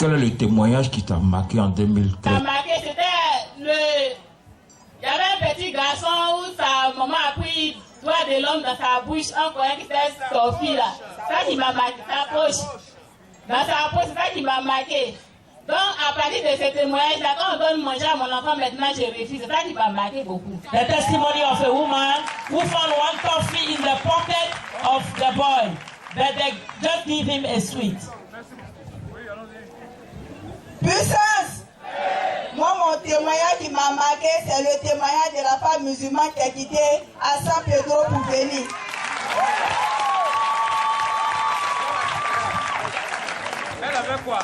quel est le témoignage qui t'a marqué en 2013? Ça m'a marqué, c'était le... Il y avait un petit garçon où sa maman a pris le doigt de l'homme dans sa bouche, un coin qui s'est sorti là. Ça qui m'a marqué, sa poche. Dans sa poche, c'est ça qui m'a marqué. Donc, à partir de ce témoignage-là, quand on donne manger à mon enfant, maintenant je refuse. C'est ça qui m'a marqué beaucoup. The testimony of a woman who found one toffee in the pocket of the boy, but they just give him a sweet. Puissance! Moi, mon témoignage qui m'a marqué, c'est le témoignage de la femme musulmane qui a quitté à San Pedro pour venir. Elle avait quoi?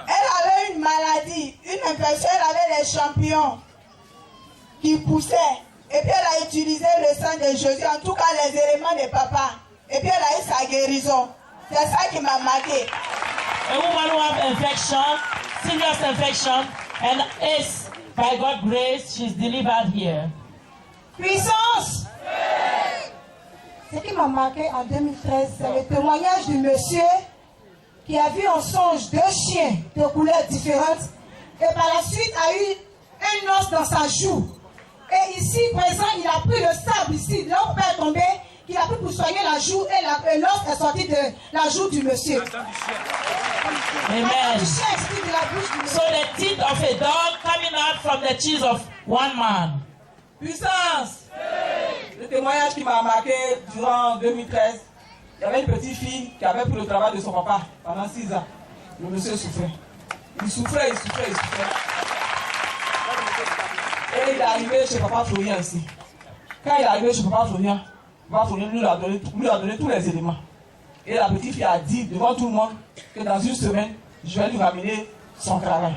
Elle avait une maladie, une infection, elle avait les champignons qui poussaient. Et puis elle a utilisé le sang de Jésus, en tout cas les éléments de papa. Et puis elle a eu sa guérison. C'est ça qui m'a marqué. A woman who has infection, serious infection, and is, by God's grace, she's delivered here. Puissance! Ce qui m'a marqué en 2013, c'est le témoignage du monsieur qui a vu en songe 2 chiens de couleurs différentes et par la suite a eu un os dans sa joue. Et ici, présent, il a pris le sable ici, là où est tombé, qu'il a pris pour soigner la joue et l'os est sorti de la joue du monsieur. Amen. So So the teeth of a dog coming out from the cheese of one man. Puissance! Le témoignage qui m'a marqué durant 2013, il y avait une petite fille qui avait pris le travail de son papa pendant 6 ans. Le monsieur souffrait. Il souffrait. Et il est arrivé chez papa Florian ici. Quand il est arrivé chez papa Florian lui a donné tous les éléments. Et la petite fille a dit devant tout le monde que dans une semaine, je vais lui ramener son travail.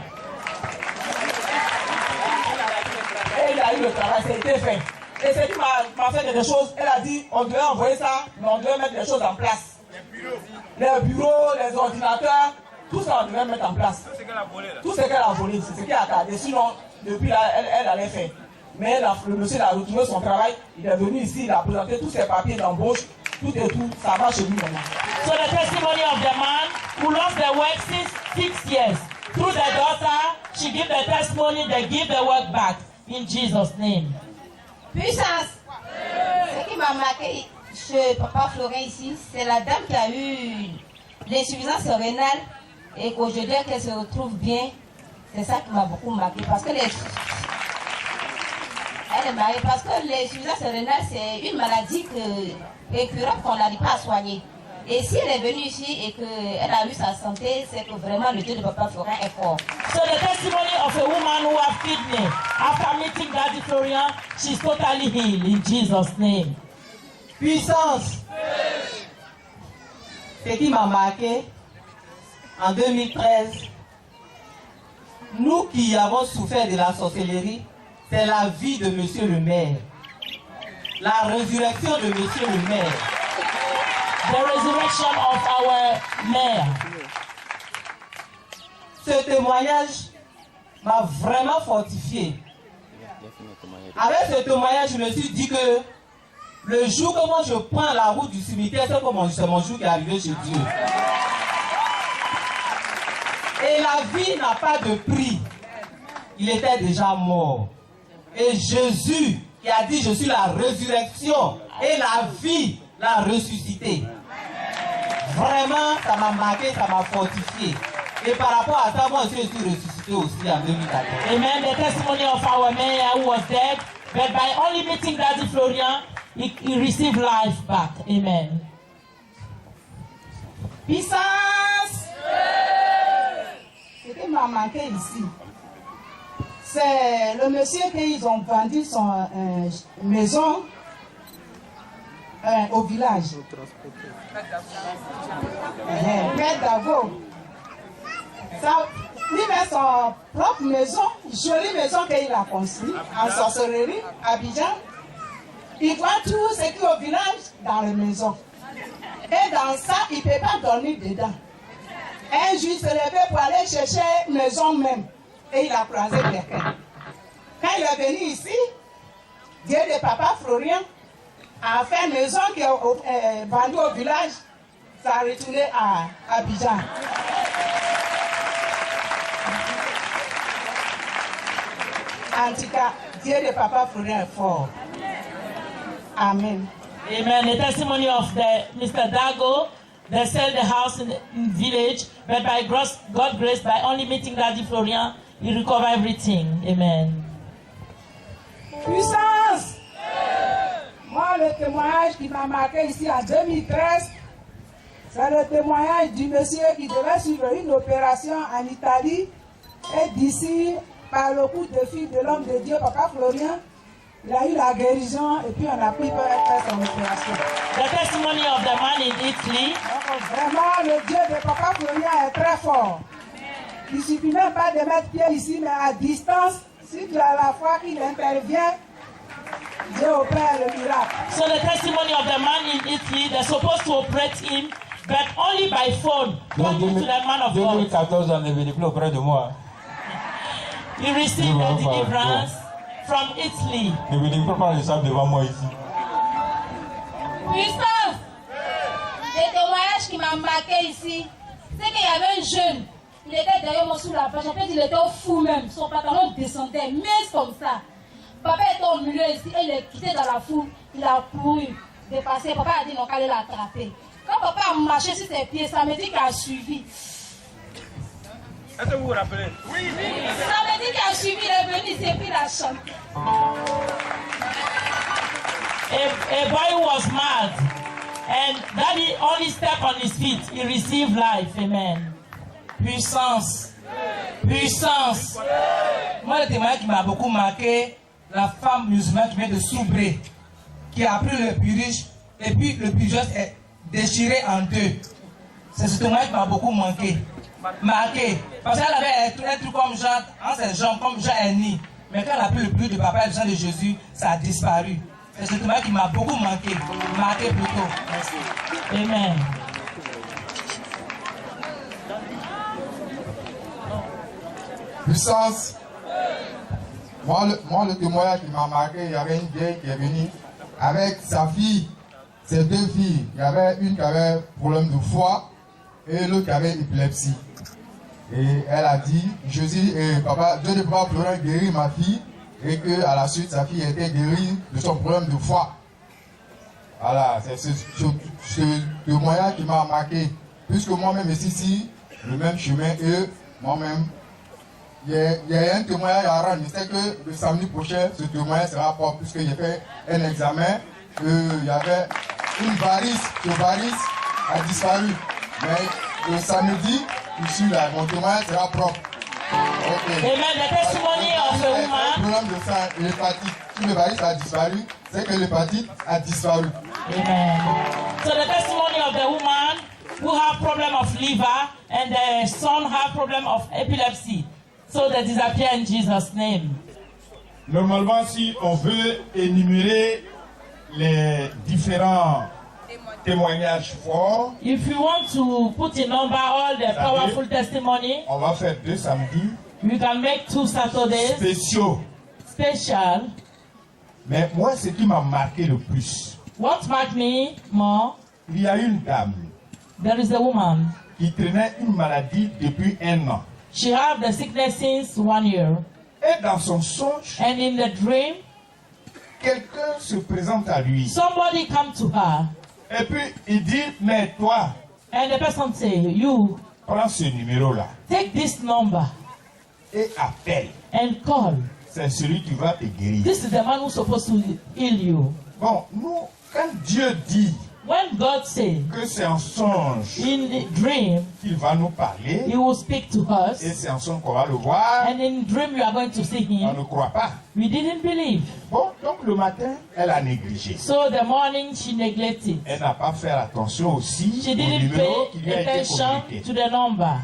Et il a eu le travail, ça a été fait. Et ce qui m'a fait quelque chose, elle a dit, on devait envoyer ça, mais on devait mettre les choses en place. Les bureaux, les ordinateurs, tout ça on devait mettre en place. Tout ce qu'elle a volé, c'est ce qu'elle a gardé. Sinon, depuis là, elle allait faire. Mais le monsieur a retrouvé son travail, il est venu ici, il a présenté tous ses papiers d'embauche, tout et tout, ça va chez lui maintenant. So the testimony of the man who lost the work 6 years. Through the daughter, she gave the testimony, they give the work back. In Jesus' name. Puissance! Ce qui m'a marqué chez Papa Florent ici, c'est la dame qui a eu l'insuffisance rénale et qu'aujourd'hui qu'elle se retrouve bien. C'est ça qui m'a beaucoup marqué parce que l'insuffisance rénale, c'est une maladie incurable qu'on n'arrive pas à soigner. Et si elle est venue ici et qu'elle a eu sa santé, c'est que vraiment le Dieu de Papa Florent est fort. So the testimony of a woman who has kidney, after meeting Daddy Florian, she's totally healed in Jesus' name. Puissance! Ce qui m'a marqué en 2013, nous qui avons souffert de la sorcellerie, c'est la vie de Monsieur le maire. La résurrection de Monsieur le maire. The resurrection of our mayor. Ce témoignage m'a vraiment fortifié. Avec ce témoignage, je me suis dit que le jour que moi je prends la route du cimetière, c'est mon jour qui est arrivé chez Dieu. Et la vie n'a pas de prix. Il était déjà mort. Et Jésus qui a dit, je suis la résurrection et la vie, l'a ressuscité. Vraiment, ça m'a marqué, ça m'a fortifié. Et par rapport à ça, moi aussi, je suis ressuscité aussi en 2014. Amen. The testimony of our mayor who was dead, but by only meeting Daddy Florian, he received life back. Amen. Puissance! Ce qui m'a manqué ici, c'est le monsieur qu'ils ont vendu son maison au village. Près d'Avo. Lui-même son propre maison, jolie maison qu'il a construite en sorcellerie, à Abidjan. Il voit tout ce qui est au village dans la maison. Et dans ça, il ne peut pas dormir dedans. Un jour, il se levait pour aller chercher une maison même. Et il a croisé quelqu'un. Quand il est venu ici, Dieu de Papa Florian a fait une maison qui est vendue au village. ça a retourné à Abidjan. En tout cas, Dieu de Papa Florien est fort. Amen. Amen. The testimony of Mr. Dago, they sell the house in village, but by God's grace, by only meeting Daddy Florian, he recover everything. Amen. Puissance! Moi, le témoignage qui m'a marqué ici en 2013, c'est le témoignage du monsieur qui devait suivre une opération en Italie et d'ici, par le coup de fil de l'homme de Dieu, Papa Florian, il a eu la guérison et puis on a pu faire son opération. The testimony of the man in Italy. Donc, vraiment, le Dieu de Papa Florian est très fort. Il ne suffit même pas de mettre pied ici, mais à distance, si tu as la foi qu'il intervient, Dieu opère le miracle. So the testimony of the man in Italy, they're supposed to operate him, but only by phone. Talking to the man of God. 2014, on est venu plus auprès de moi. He received a deliverance from Italy. Ne venez pas parler ça devant moi ici. Puissance! Le témoignage qui m'a marqué ici, c'est qu'il y avait un jeune. Il était derrière moi sous la page. En fait, il était fou même. Son pantalon descendait, mince comme ça. Papa était au milieu ici et il est quitté dans la foule. Il a couru, dépassé. Papa a dit non, qu'elle allait l'attraper. Quand papa a marché sur ses pieds, ça me dit qu'il a suivi. Est-ce que vous vous rappelez? Oui. Ça me dit qu'il a suivi, il est venu ici et puis il a chanté. A boy who was mad, and Daddy only stepped on his feet. He received life. Amen. Puissance. Puissance. Moi, le témoignage qui m'a beaucoup marqué, la femme musulmane qui vient de Soubré, qui a pris le purige, et puis le purige est déchiré en deux. C'est ce témoignage qui m'a beaucoup marqué. Parce qu'elle avait un truc comme Jean, en ses jambes, comme Jean Henny. Mais quand elle a pris le purige de papa et le sang de Jésus, ça a disparu. C'est ce témoignage qui m'a beaucoup marqué. Marqué plutôt. Merci. Amen. Puissance. Moi, le témoignage qui m'a marqué, il y avait une vieille qui est venue avec sa fille, ses deux filles. Il y avait une qui avait problème de foie et l'autre qui avait épilepsie. Et elle a dit, Jésus et papa, Dieu de Papa Florent guérit ma fille et qu'à la suite, sa fille était guérie de son problème de foie. Voilà, c'est ce témoignage qui m'a marqué. Puisque moi-même ici, le même chemin, et moi-même, il y a un témoignage à rendre. Je sais que le samedi prochain, ce témoignage sera propre, puisque j'ai fait un examen. Il y avait une varice. Ce varice a disparu. Mais le samedi, ici, là, mon témoignage sera propre. Okay. Amen. The testimony of a woman. Le problème de sang, l'hépatite. Si le varice a disparu, c'est que l'hépatite a disparu. Amen. So the testimony of the woman who have problem of liver and the son have problem of epilepsy. So they disappear in Jesus' name. Normalement, si on veut énumérer les différents témoignages forts, if you want to put in number all the powerful testimony, on va faire 2 samedis. You can make 2 Saturdays spéciaux. Special. Mais moi, ce qui m'a marqué le plus, what marked me more, il y a une dame there is a woman qui traînait une maladie depuis 1 an. She had the sickness since 1 year. Et dans son songe, and in the dream, quelqu'un se présente à lui. Somebody come to her. Et puis il dit, mais toi, and the person say, you prends ce numéro-là. Take this number. Et appelle. And call. C'est celui qui va te guérir. This is the man who's supposed to heal you. Bon, nous, quand Dieu dit when God says que c'est un songe, in the dream, il va nous parler, He will speak to us, et c'est un songe qu'on va le voir, and in dream you are going to see Him. On ne croit pas. We didn't believe. Bon, donc le matin, elle a négligé. So the morning she neglected. Elle n'a pas fait attention aussi she au didn't numéro qui lui a été attention communiqué. to the number.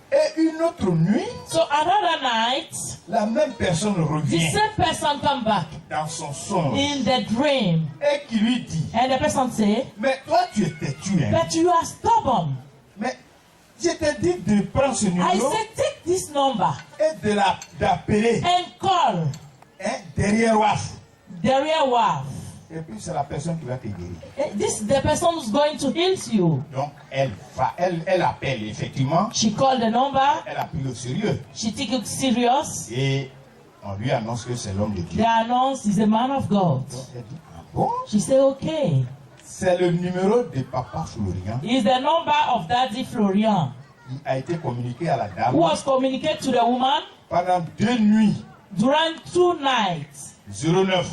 Et une autre nuit, so another night, la même personne revient. The same person come back dans son songe. In the dream. Et qui lui dit. And the person say. Mais toi tu es têtu, hein. But you are stubborn. Mais je t'ai dit de prendre ce numéro. I said take this number. Et d'appeler. And call. Hein, derrière WAF. Derrière WAF. Et puis c'est la personne qui va te guérir. This is the person who's going to heal you. Donc elle appelle effectivement. She called the number. Elle a pris au sérieux. She took it serious. Et on lui annonce que c'est l'homme de Dieu. They announced he's a man of God. Donc elle dit, ah bon? She said, okay. C'est le numéro de Papa Florian. It's the number of Daddy Florian. Il a été communiqué à la dame. Who was communicated to the woman? Pendant 2 nuits. During 2 nights. 09.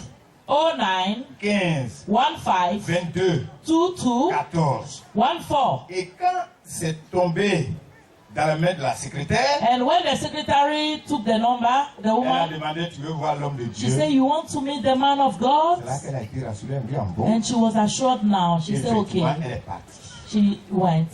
09. 15. 15. 22. 22. 14. 14. Et quand c'est tombé dans la main de la secrétaire, and when the secretary took the number, the elle a woman, demandé, tu veux voir l'homme de Dieu? she said, you want to meet the man of God? C'est là qu'elle a été rassurée, elle dit, ah bon? And she was assured now. She said, okay. Elle est partie. She went.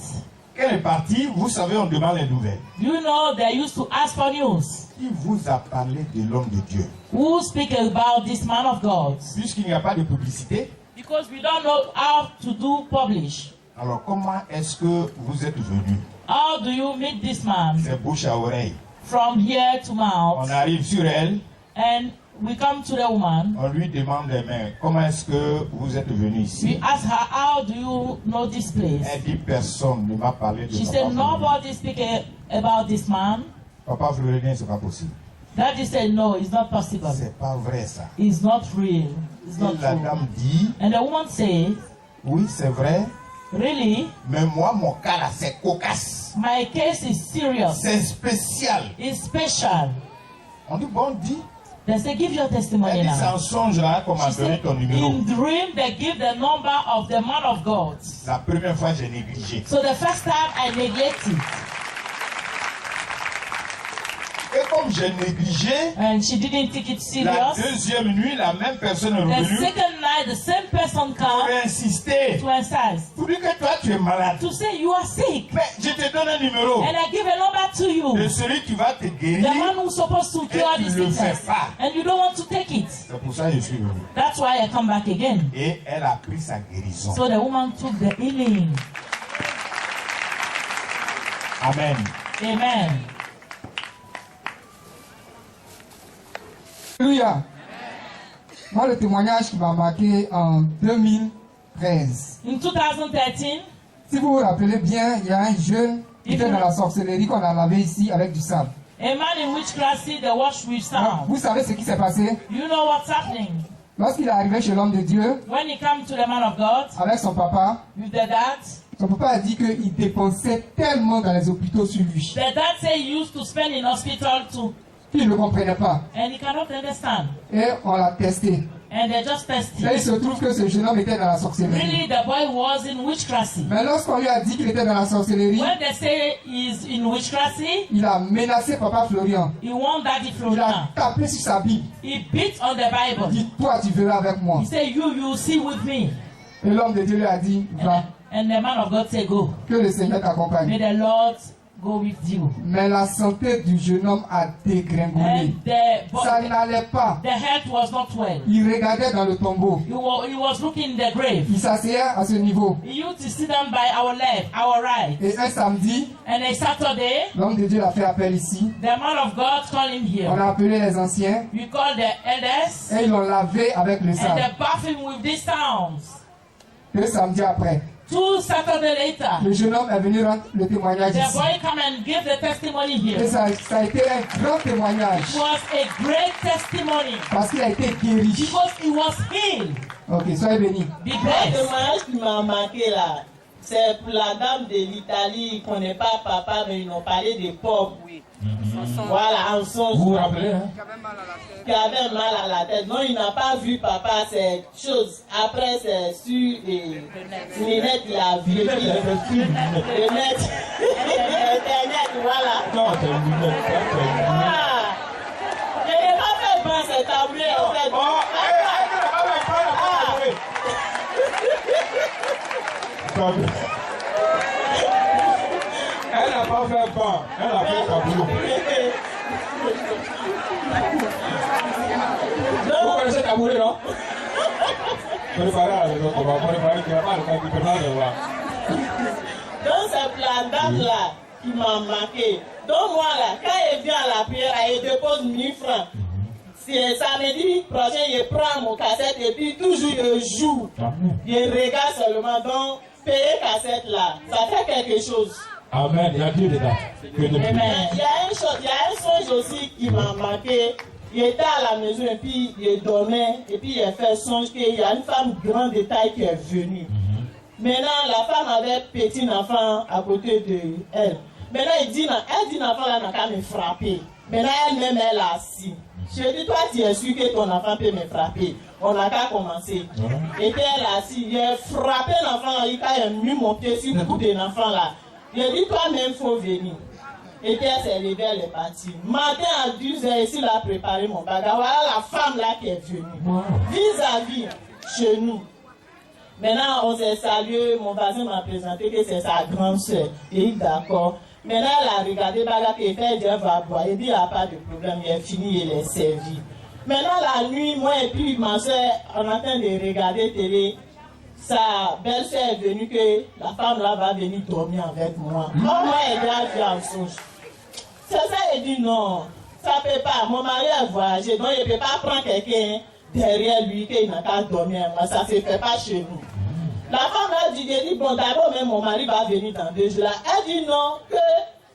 Quand elle est partie, vous savez, on demande les nouvelles. You know, they used to ask for news. Qui vous a parlé de l'homme de Dieu? Who speak about this man of God? Puisqu'il n'y a pas de publicité. Because we don't know how to do publish. Alors comment est-ce que vous êtes venu? How do you meet this man? C'est bouche à oreille. From here to mouth. On arrive sur elle. And we come to the woman. On lui demande, mais comment est-ce que vous êtes venu ici? We ask her, how do you know this place? Elle dit, personne ne m'a parlé de She Papa said, Florian. nobody speak about this man. Papa Florian, c'est pas possible. Daddy said, no, it's not possible. C'est pas vrai ça. It's not real. It's not Et la true. dame dit, And the woman said, oui, c'est vrai. really? Mais moi, mon cas là, c'est cocasse. My case is serious. C'est spécial. It's special. On dit, bon, dis. They say, give your testimony Elle dit, c'est now. un songe là qu'on m'a She donné said, ton numéro. in dream, they give the number of the man of God. La première fois, j'ai négligé. So the first time I neglected. Et comme j'ai négligé, And she didn't take it la serious. deuxième nuit, la même personne est The revenue second night, the same person pour come insister. to insist. Pour dire que toi, tu es malade. To say you are sick. Mais je te donne un numéro And I give a number to you. de celui qui va te The guérir. man who's supposed to cure Et this tu le fais sickness. pas. And you don't want to take it. C'est pour ça que je suis venu. That's why I come back again. Et elle a pris sa guérison. So the woman took the healing. Amen. Amen. Alléluia. Moi, le témoignage qui m'a marqué en 2013. In 2013, Si vous vous rappelez bien, il y a un jeune qui était dans la sorcellerie qu'on a lavé ici avec du sable. a man in witchcraft see the wash with sound. Vous savez ce qui s'est passé? You know what's happening? Lorsqu'il est arrivé chez l'homme de Dieu, When he come to the man of God, avec son papa, with the dad, son papa a dit qu'il dépensait tellement dans les hôpitaux sur lui the dad say he used to spend in hospital too. qu'il ne comprenait pas. And he cannot understand. Et on l'a testé. And they just Et il tested. se trouve que ce jeune homme était dans la sorcellerie. Really, the boy was in witchcraft. Mais lorsqu'on lui a dit qu'il était dans la sorcellerie, When they say he's in witchcraft, il a menacé papa Florian. he won Daddy Il Florian. a tapé sur sa Bible. He beat on the Il Bible. dit, toi tu verras avec moi. He said, you see with me. Et l'homme de Dieu lui a dit, va, And the man of God said, go. que le Seigneur t'accompagne. May the Lord go with you. Mais la santé du jeune homme a dégringolé. And Ça n'allait pas. the health was not well. Il regardait dans le tombeau. He was looking in the grave. Il s'asseyait à ce niveau. He used to sit down by our left, our right. Et un samedi, And a Saturday, l'homme de Dieu a fait appel ici. the man of God called him On here. a appelé les anciens We called the elders et ils l'ont lavé avec le and sable. they bathed him with these sounds. Le samedi après, 2 Saturdays later, le jeune homme est venu rendre le témoignage the ici. boy come and give the testimony Et here. ça a été un grand témoignage It was a great testimony parce qu'il a été guéri. because he was healed. Ok, soyez bénis. Be Le blessed. témoignage qui m'a marqué là, c'est pour la dame de l'Italie, ils ne connaissent pas papa, mais ils ont parlé des pauvres. Voilà, en son. Vous vous rappelez, hein? Qui avait mal à la tête. Non, il n'a pas vu papa, c'est chose. Après, c'est sur les net, il a vu. Le net. Internet, voilà. Non, c'est une lunette, c'est une lunette. Ah, je n'ai pas fait bon cette tablée, en fait. Elle n'a pas fait pain, elle a fait tableau. Vous connaissez taboulet, non? Préparez à la maison, on va préparer qu'il n'y a pas le temps qui peut pas le voir. Donc c'est la dame là qui m'a marqué. Donc moi là, quand elle vient à la prière, elle dépose 1000 francs. c'est samedi prochain, je prends mon cassette et puis toujours je joue. Je regarde seulement. Donc, payer cassette là, ça fait quelque chose. Amen. Il y a Dieu dedans. Mais il y a une chose, il y a un songe aussi qui m'a marqué. Il était à la maison et puis il dormait et puis il a fait songe qu'il y a une femme grande de taille qui est venue. Maintenant, la femme avait petit enfant à côté de elle. Maintenant, elle dit l'enfant là n'a qu'à me frapper. Maintenant, elle-même, elle est assise. Je dis, toi, tu es sûr que ton enfant peut me frapper. On n'a qu'à commencer. Et puis, elle est assise. Il a frappé l'enfant là, il a mis mon pied sur le cou de l'enfant là. Il a dit, toi-même, il faut venir. Et puis, elle s'est levée, elle est partie. Matin à 10h, ici, elle a préparé mon bagage. Voilà la femme là qui est venue. Vis-à-vis, chez nous. Maintenant, on s'est salué. Mon voisin m'a présenté que c'est sa grande soeur. Il est d'accord. Maintenant, elle a regardé bagage et fait, elle va boire. Il dit, il n'y a pas de problème, il est fini, il est servi. Maintenant, la nuit, moi et puis ma soeur, on est en train de regarder télé. Sa belle-soeur est venue que la femme là va venir dormir avec moi. Moi, elle a vu en songe. C'est ça, elle dit non, ça ne peut pas. Mon mari a voyagé, donc il ne peut pas prendre quelqu'un derrière lui qu'il n'a qu'à dormir. Moi, ça ne se fait pas chez nous. La femme a dit, bon, d'abord, même mon mari va venir dans 2 jours. Elle dit non, que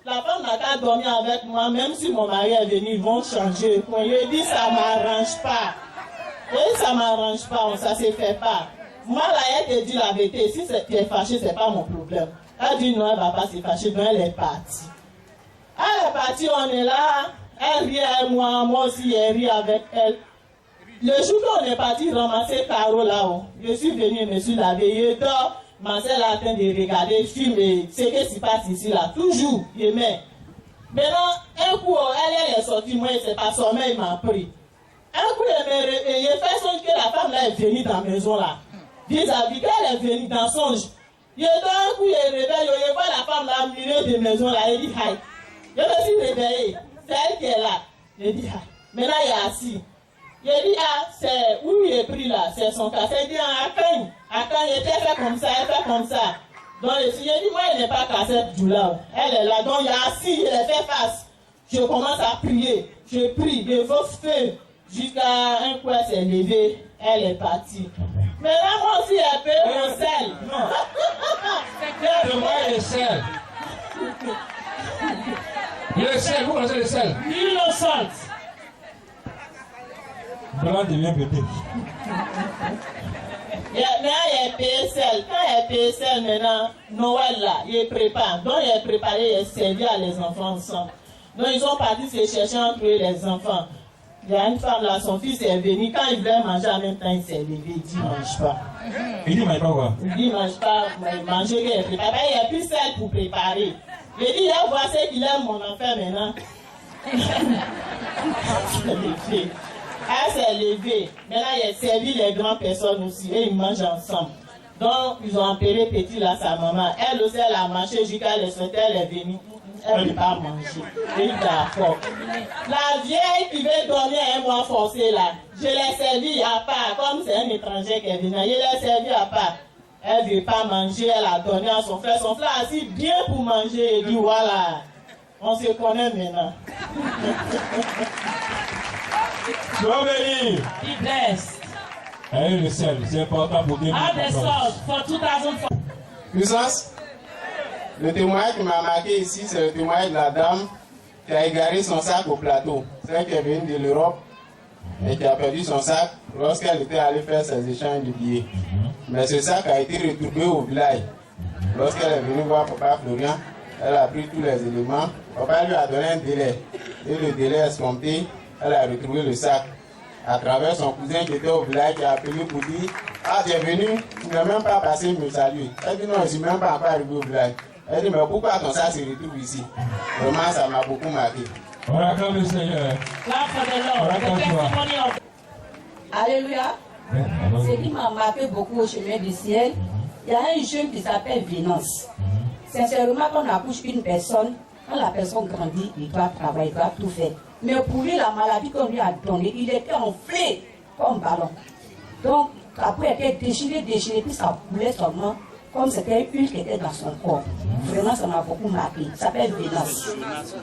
la femme n'a qu'à dormir avec moi, même si mon mari est venu, ils vont changer. Quand il dit, ça ne m'arrange pas. Et ça ne m'arrange pas, ça ne se fait pas. Moi, là, elle te dit la vérité. Si tu es fâché, ce n'est pas mon problème. Elle dit non, elle ne va pas se fâcher, donc elle est partie. Elle est partie, on est là. Elle rit avec moi aussi, elle rit avec elle. Le jour où on est parti ramasser Caro là-haut, je suis venu et me suis lavé. Je dors, ma soeur est en train de regarder le film et ce qui se passe ici là. Toujours, je mets. Maintenant, un coup, elle est sortie, moi, c'est pas sommeil, il m'a pris. Un coup, il fait songe que la femme là est venue dans la maison là. Vis-à-vis qu'elle est venue dans songe. Je dors un coup, il réveille, je vois la femme là au milieu de la maison là, elle dit hi. Je me suis réveillé, c'est elle qui est là. Je dis hi. Maintenant, il est assis. Il dit, ah, c'est où il est pris là, c'est son cas. Il dit, ah, quand il était fait comme ça, elle fait comme ça. Donc, il dit, moi, elle n'est pas cassée du là. Elle est là, donc il est assis, il est fait face. Je commence à prier, je prie, je veux feu. Jusqu'à un coup, elle s'est levée, elle est partie. Mais là, moi aussi, elle peut mon sel. Le moi, le sel. Le sel, vous connaissez le sel? Innocent. Blanc devient bébé. Maintenant, il est PSL. Quand il est PSL, maintenant, Noël là, il prépare. Donc, il est préparé, il est servi à les enfants ensemble. Donc, ils sont partis se chercher entre eux les enfants. Il y a une femme là, son fils est venu. Quand il voulait manger en même temps, il s'est levé. Il dit, mange pas. Il dit, mange pas quoi? Il dit, mange pas, manger qu'il est préparé. Il n'y a plus celle pour préparer. Il dit, il a voici qu'il aime mon enfant maintenant. Elle s'est levée. Maintenant, il a servi les grandes personnes aussi. Et ils mangent ensemble. Donc, ils ont appelé petit là, sa maman. Elle aussi, elle a marché jusqu'à le souhaiter, elle est venue. Elle ne peut pas manger. Et d'accord. La vieille qui veut donner un mois forcé là, je l'ai servi à part. Comme c'est un étranger qui est venu, je l'ai servi à part. Elle ne veut pas manger, elle a donné à son frère. Son frère a assis bien pour manger. Il dit voilà, on se connaît maintenant. Tu vas venir. Be blessed. Allez, le sel, c'est important pour 2014. Have the salt for 2004. Puissance, le témoignage qui m'a marqué ici, c'est le témoignage de la dame qui a égaré son sac au plateau. Celle qui est venue de l'Europe et qui a perdu son sac lorsqu'elle était allée faire ses échanges de billets. Mais ce sac a été retourné au village. Lorsqu'elle est venue voir Papa Florian, elle a pris tous les éléments. Papa lui a donné un délai. Et le délai escompté, elle a retrouvé le sac. À travers son cousin qui était au village, qui a appelé pour dire, ah, tu es venu, tu n'as même pas passé me saluer. Elle dit non, je ne suis même pas encore arrivé au village. Elle dit, mais pourquoi ton sac se retrouve ici? Vraiment, ça m'a beaucoup marqué. On acclame le Seigneur. Alléluia. Ce qui m'a marqué beaucoup au chemin du ciel, il y a un jeune qui s'appelle Vénance. Sincèrement, quand on accouche une personne, quand la personne grandit, il doit travailler, il doit tout faire. Mais pour lui, la maladie qu'on lui a donnée, il était enflé comme ballon. Donc, après, il était déchiré, puis ça coulait seulement, comme c'était une qui était dans son corps. Vraiment, ça m'a beaucoup marqué. Ça s'appelle Vénance.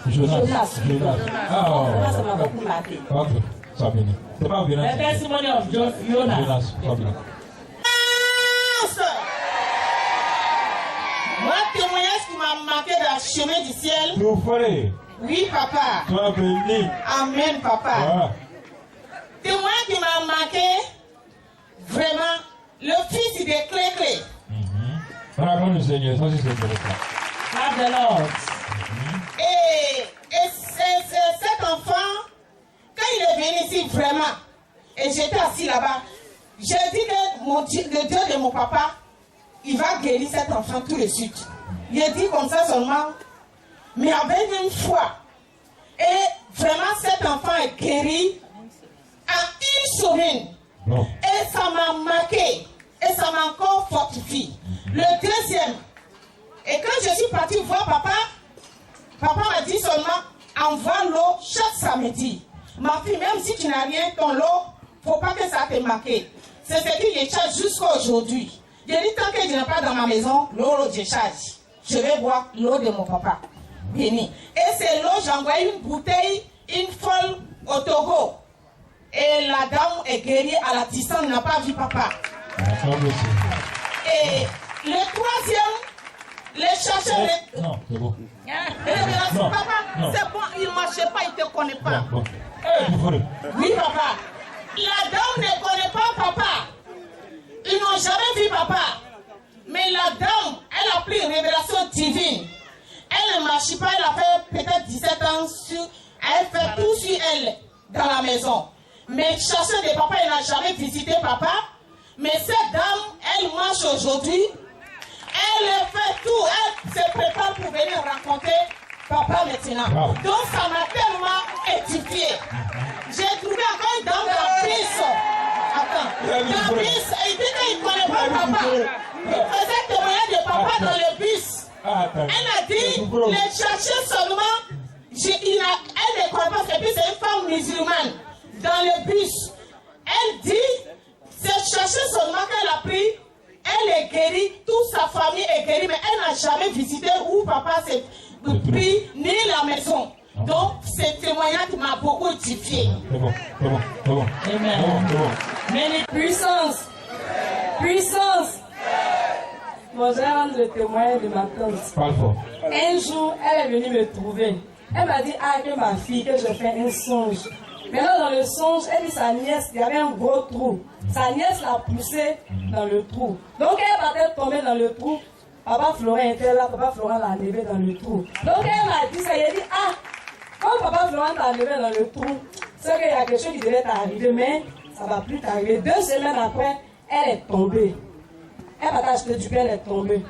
Jonas. Ah, Vraiment, ça m'a beaucoup marqué. Ok. Sois béni. C'est pas violent. The testimony of Jonas. Jonas, sois béni. Moi, témoignage qui m'a marqué dans le chemin du ciel. Tout frère. Oui, papa. Sois béni. Amen, papa. Ah. Témoignage qui m'a marqué, vraiment, le fils de Clé-Clé. Raconte le Seigneur, ça c'est intéressant. Have the Lord. Et cet enfant, quand il est venu ici, vraiment, et j'étais assis là-bas, j'ai dit que le Dieu de mon papa, il va guérir cet enfant tout de suite. Il a dit comme ça seulement, mais avec une foi. Et vraiment, cet enfant est guéri en une semaine. Non. Et ça m'a marqué. Et ça m'a encore fortifié. Le deuxième, et quand je suis partie voir papa, papa m'a dit seulement, envoie l'eau chaque samedi. Ma fille, même si tu n'as rien dans l'eau, il ne faut pas que ça te marque. C'est ce que je charge jusqu'à aujourd'hui. Je dis, tant que je n'ai pas dans ma maison, l'eau, je charge. Je vais boire l'eau de mon papa. Béni. Et c'est l'eau, j'ai envoyé une bouteille, une folle au Togo. Et la dame est guérie à la distance, n'a pas vu papa. Et le troisième, les chercheurs... Non, c'est bon. Non, papa, c'est bon, il ne marchait pas, il ne te connaît pas. Bon. Oui, papa. La dame ne connaît pas papa. Ils n'ont jamais vu papa. Mais la dame, elle a pris une révélation divine. Elle ne marche pas, elle a fait peut-être 17 ans, elle fait tout sur elle dans la maison. Mais chercheur de papa, elle n'a jamais visité papa. Mais cette dame, elle marche aujourd'hui. Elle fait tout. Elle se prépare pour venir rencontrer papa maintenant. Wow. Donc ça m'a tellement édifié. J'ai trouvé encore une dame dans le bus. Attends. Dans le bus, il dit qu'il ne connaît pas papa. Il faisait témoigner de papa dans le bus. Elle a dit, les chercher seulement. Elle ne connaît pas parce que c'est une femme musulmane. Dans le bus. Elle dit, c'est chercher seulement qu'elle a pris. Elle est guérie, toute sa famille est guérie, mais elle n'a jamais visité où papa s'est pris, ni la maison. Donc, ce témoignage m'a beaucoup édifié. C'est bon, c'est bon, c'est bon. Amen. Puissance. Puissance. Moi, je vais rendre le témoignage de ma tante. Parle fort. Un jour, elle est venue me trouver. Elle m'a dit, que ma fille, que je fais un songe. Maintenant, dans le songe, elle dit sa nièce, il y avait un gros trou. Sa nièce l'a poussé dans le trou. Donc, elle va tomber dans le trou. Papa Florent était là, papa Florent l'a enlevé dans le trou. Donc, elle m'a dit ça, elle a dit, quand papa Florent t'a enlevé dans le trou, c'est qu'il y a quelque chose qui devait t'arriver, mais ça ne va plus t'arriver. 2 semaines après, elle est tombée. Elle va t'acheter du pain, elle est tombée.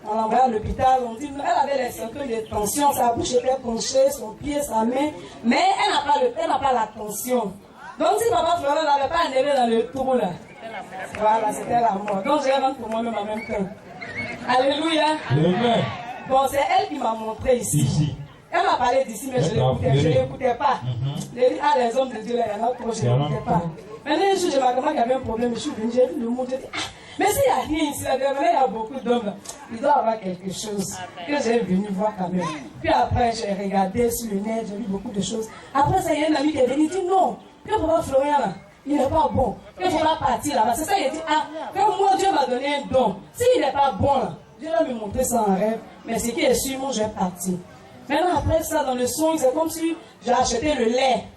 On l'a envoyée à l'hôpital, on dit, elle avait les symptômes de tension, sa bouche était penchée, son pied, sa main, mais elle n'a pas la tension. Donc si papa Florent n'avait pas enlevé dans le trou là, voilà, c'était la mort. Donc je rentre pour moi-même en même temps. Alléluia. Amen. Bon, c'est elle qui m'a montré ici. Elle m'a parlé d'ici, mais je ne l'écoutais pas. J'ai dit, les hommes de Dieu, là, il y en a trop, je ne l'écoutais pas. Maintenant, un jour, je m'attendais qu'il y avait un problème, je suis venu, j'ai vu le monde, j'ai dit, mais s'il n'y a rien ici, là, il y a beaucoup d'hommes, il doit y avoir quelque chose que j'ai venu voir quand même. Puis après, j'ai regardé sur le net, j'ai vu beaucoup de choses. Après, ça, il y a un ami qui est venu, il dit, non, que papa Florian, là, il n'est pas bon, que je dois partir là-bas. C'est ça, il dit, que moi, Dieu m'a donné un don. S'il n'est pas bon, là, Dieu va me montrer ça en rêve, mais ce qui est sûr, moi, je vais partir. Maintenant, après ça, dans le son, c'est comme si j'ai acheté le lait,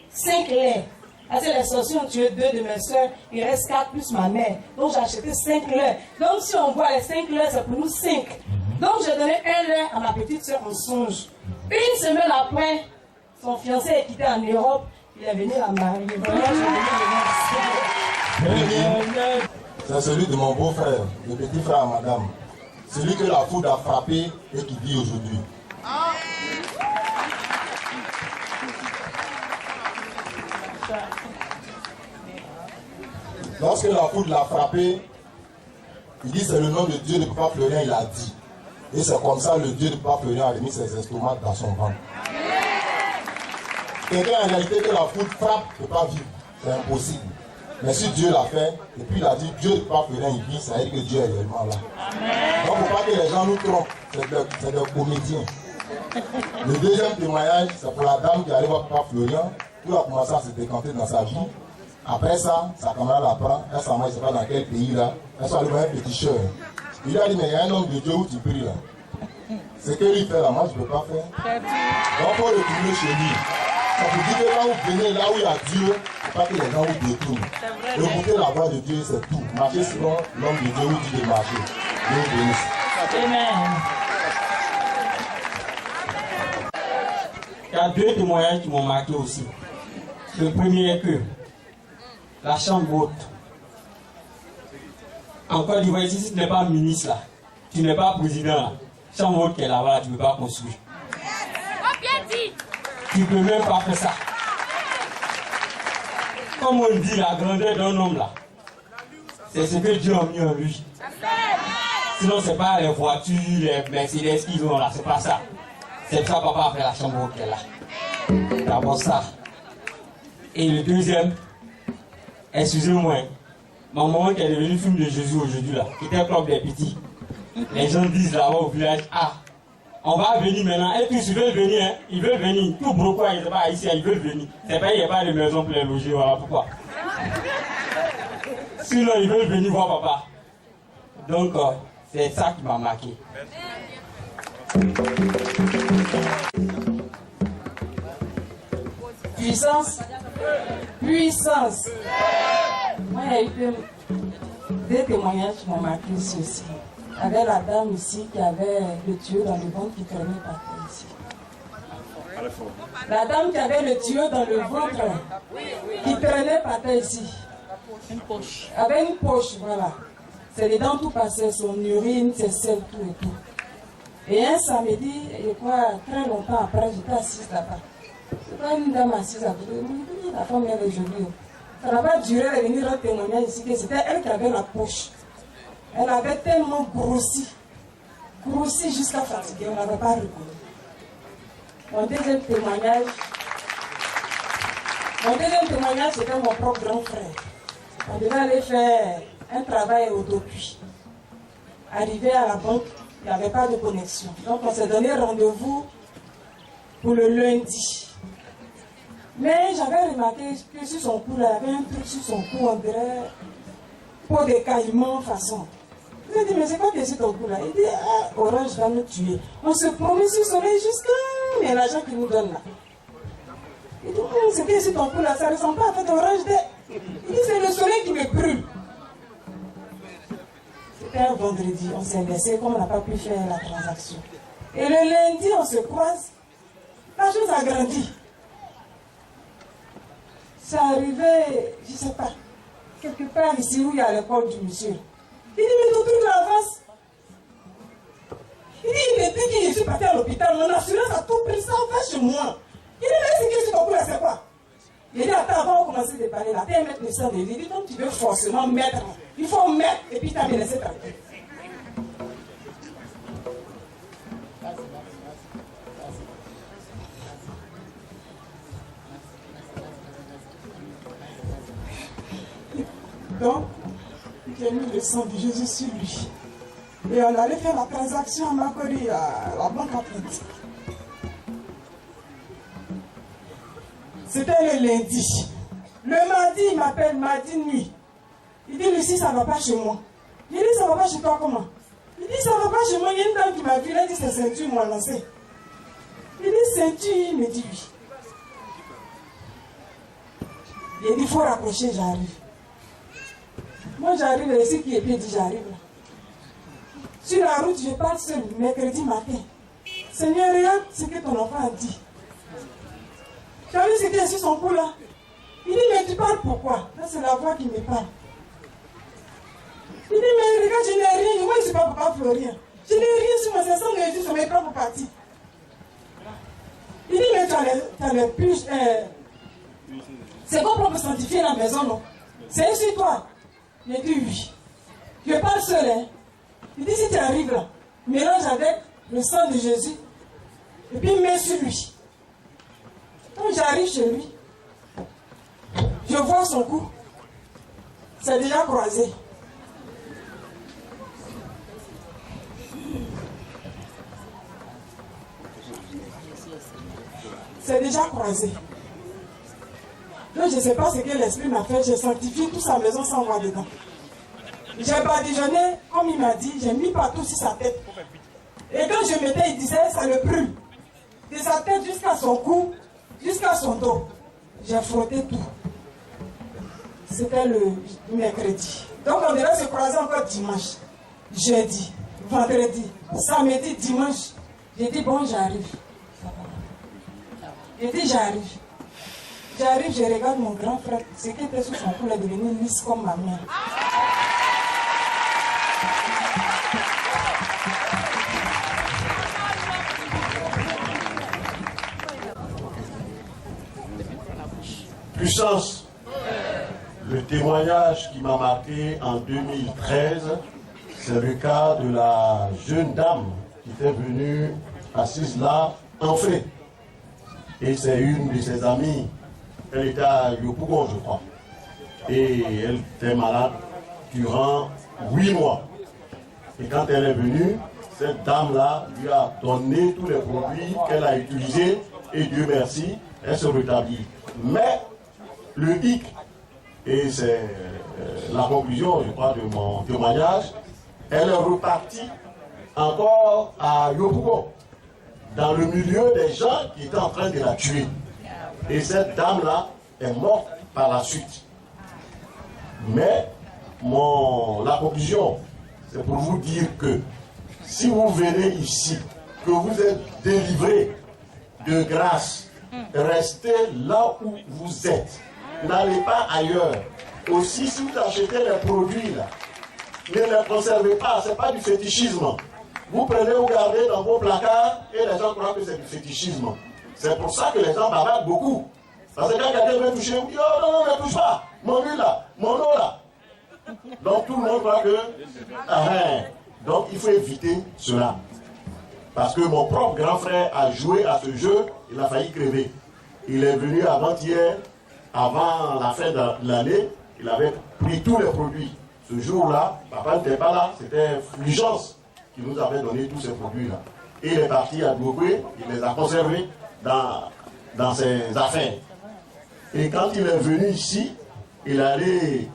5 laits. Parce que les sorciers ont tué 2 de mes soeurs, il reste 4 plus ma mère. Donc j'ai acheté 5 laits. Donc si on voit les 5 laits, c'est pour nous 5. Donc j'ai donné un lait à ma petite soeur en songe. Une semaine après, son fiancé est quitté en Europe, il est venu la marier. C'est celui de mon beau-frère, le petit frère à madame. Celui que la foudre a frappé et qui vit aujourd'hui. Lorsque la foudre l'a frappé, il dit c'est le nom de Dieu de Papa Florian, il a dit. Et c'est comme ça le Dieu de Papa Florian a remis ses estomacs dans son ventre. Quelqu'un en réalité que la foudre frappe ne peut pas vivre, c'est impossible. Mais si Dieu l'a fait, et puis il a dit Dieu de Papa Florian il vit, ça veut dire que Dieu est réellement là. Donc il ne faut pas que les gens nous trompent, c'est des comédiens. Le deuxième témoignage, c'est pour la dame qui arrive à Papa Florian. tout va commencer à se décanter dans sa vie. Après ça, sa camarade apprend, elle s'en va, je ne sais pas dans quel pays là, elle soit allée voir un petit cher. Il lui a dit, mais il y a un homme de Dieu où tu pries là. Ce que lui fait là, moi je ne peux pas faire. Donc il faut retourner chez lui. Ça veut dire que là où vous venez, là où il y a Dieu, il ne faut pas que les gens vous détournent. Écoutez la voix de Dieu, c'est tout. Marchez selon l'homme de Dieu où il dit de marcher. Dieu vous bénisse. Amen. Il y a 2 témoignages qui m'ont marqué aussi. Le premier est que la chambre haute. En Côte d'Ivoire, si tu n'es pas ministre là, tu n'es pas président là, chambre haute qui est là-bas, tu ne peux pas construire. Tu ne peux même pas faire ça. Comme on dit, la grandeur d'un homme là, c'est ce que Dieu a mis en lui. Sinon, ce n'est pas les voitures, les Mercedes qu'ils ont là, c'est pas ça. C'est pour ça que papa a fait la chambre haute qui est là. D'abord ça. Et le deuxième, excusez-moi, ma maman qui est devenue fille de Jésus aujourd'hui là, qui était club des petits. Les gens disent là-bas au village, ah, on va venir maintenant. Et tous ils veulent venir, hein. Ils veulent venir. Tout broquois, ils ne sont pas ici, ils veulent venir. C'est pas qu'il n'y a pas de maison pour les loger, voilà pourquoi. Sinon, ils veulent venir voir papa. Donc, c'est ça qui m'a marqué. Puissance. Puissance. Moi, il y a eu 2 témoignages qui m'ont marqué ici aussi. Il y avait la dame ici qui avait le tuyau dans le ventre qui traînait par terre ici. La dame qui avait le tuyau dans le ventre qui traînait par terre ici. Une poche. Avec une poche, voilà. C'est dedans tout passait, son urine, ses selles, tout et tout. Et un samedi, je crois, très longtemps après, j'étais assise là-bas. Je vois une dame assise à côté. La femme elle est jolie. Ça n'a pas duré de venir rendre témoignage ici que c'était elle qui avait la poche. Elle avait tellement grossi jusqu'à fatiguer, on n'avait pas reconnu. Mon deuxième témoignage, c'était mon propre grand frère. On devait aller faire un travail au Dopuy. Arrivé à la banque, il n'y avait pas de connexion. Donc on s'est donné rendez-vous pour le lundi. Mais j'avais remarqué que sur son cou, il y avait un truc sur son cou, on dirait peau d'écaillement façon. Je lui ai dit, mais c'est quoi que c'est ton cou là? Il dit, ah, Orange va nous tuer. On se promet sur le soleil jusqu'à mais l'argent qu'il nous donne là. Il dit, c'est que c'est ton cou là, ça ne ressemble pas à fait Orange. Il dit, c'est le soleil qui me brûle. C'était un vendredi, on s'est laissé comme on n'a pas pu faire la transaction. Et le lundi, on se croise. La chose a grandi. C'est arrivé, je ne sais pas, quelque part ici où il y a l'école du monsieur. Il dit, mais ton truc l'avance. Il dit, depuis que je suis parti à l'hôpital, mon assurance a tout pris ça, on va chez moi. Il dit, mais c'est que sur ton coup là, c'est quoi? Il dit, attends, avant de commencer de parler là, tu vas mettre le sang de lui. Il dit, donc tu veux forcément mettre, il faut mettre, et puis tu as me laissé tranquille. Donc, j'ai mis le sang de Jésus sur lui. Et on allait faire la transaction à Makori, à la banque Atlantique. C'était le lundi. Le mardi, il m'appelle, mardi nuit. Il dit, Lucie, ça ne va pas chez moi. Il dit, ça ne va pas chez toi comment? Il dit, ça ne va pas chez moi. Il y a une dame qui m'a vu, il a dit, c'est ceinture, moi, lancé. Il dit, ceinture, il me dit oui. Il dit, il faut rapprocher, j'arrive. Moi, j'arrive, et ici qui est bien dit, j'arrive là. Sur la route, je parle seul, mercredi matin. Seigneur, regarde ce que ton enfant a dit. Tu as vu ce qu'il y a sur son cou là? Il dit, mais tu parles pourquoi? Là, c'est la voix qui me parle. Il dit, mais regarde, je n'ai rien. Moi, je ne suis pas papa Florian. Je n'ai rien sur moi, c'est ça que je dis sur mes propres parties. Il dit, mais tu as les puces. C'est bon pour me sanctifier la maison, non? C'est sur toi. Il dit oui. Je parle seul, hein. Il dit, si tu arrives là, mélange avec le sang de Jésus, et puis mets sur lui. Quand j'arrive chez lui, je vois son cou. C'est déjà croisé. C'est déjà croisé. Donc je ne sais pas ce que l'esprit m'a fait, j'ai sanctifié toute sa maison sans voir dedans. J'ai badigeonné, comme il m'a dit, j'ai mis partout sur sa tête. Et quand je mettais, il disait, ça le brûle. De sa tête jusqu'à son cou, jusqu'à son dos. J'ai frotté tout. C'était le mercredi. Donc on devait se croiser encore dimanche, jeudi, vendredi, samedi, dimanche. J'ai dit, bon, j'arrive. J'ai dit, j'arrive. J'arrive, je regarde mon grand frère. Ce qui était sous son cou est devenu lisse comme ma mère. Puissance. Le témoignage qui m'a marqué en 2013, c'est le cas de la jeune dame qui était venue assise là, en frais. Et c'est une de ses amies. Elle était à Yopougon, je crois. Et elle était malade durant 8 mois. Et quand elle est venue, cette dame-là lui a donné tous les produits qu'elle a utilisés. Et Dieu merci, elle se rétablit. Mais le hic, et c'est la conclusion, je crois, de mon témoignage, elle est repartie encore à Yopougon, dans le milieu des gens qui étaient en train de la tuer. Et cette dame-là est morte par la suite. Mais la conclusion, c'est pour vous dire que si vous venez ici, que vous êtes délivré de grâce, restez là où vous êtes. N'allez pas ailleurs. Aussi, si vous achetez les produits là, ne les conservez pas, ce n'est pas du fétichisme. Vous prenez, vous gardez dans vos placards et les gens croient que c'est du fétichisme. C'est pour ça que les gens bavardent beaucoup. Parce que quand quelqu'un veut toucher, vous dit, oh non, non, ne touche pas, mon huile là, mon eau là. Donc tout le monde croit que... Donc il faut éviter cela. Parce que mon propre grand frère a joué à ce jeu, il a failli crever. Il est venu avant-hier, avant la fin de l'année, il avait pris tous les produits. Ce jour-là, papa n'était pas là, c'était Fulgence qui nous avait donné tous ces produits-là. Et il est parti à Dougbé, il les a conservés dans ses affaires. Et quand il est venu ici, il est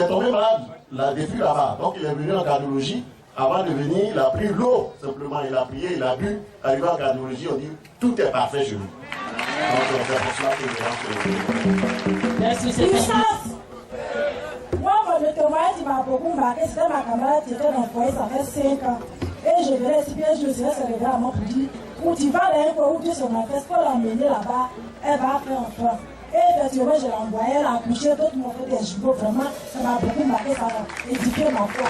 tombé malade depuis là-bas. Donc il est venu en cardiologie. Avant de venir, il a pris l'eau, simplement. Il a prié, il a bu. Arrivé en cardiologie, on dit tout est parfait chez lui. Donc c'est pour cela que je Puissance. Moi, le témoignage qui m'a beaucoup marqué, c'était ma camarade qui était dans le foyer, ça fait 5 ans. Et je venais si bien, je me suis réveillée à moi pour dire, où tu vas d'un coin où Dieu se manifeste, pour l'emmener là-bas, elle va faire en toi. Et effectivement, je l'ai envoyée, elle a accouché, d'autres m'ont fait des jumeaux, vraiment, ça m'a beaucoup marqué, ça a édifié ma foi.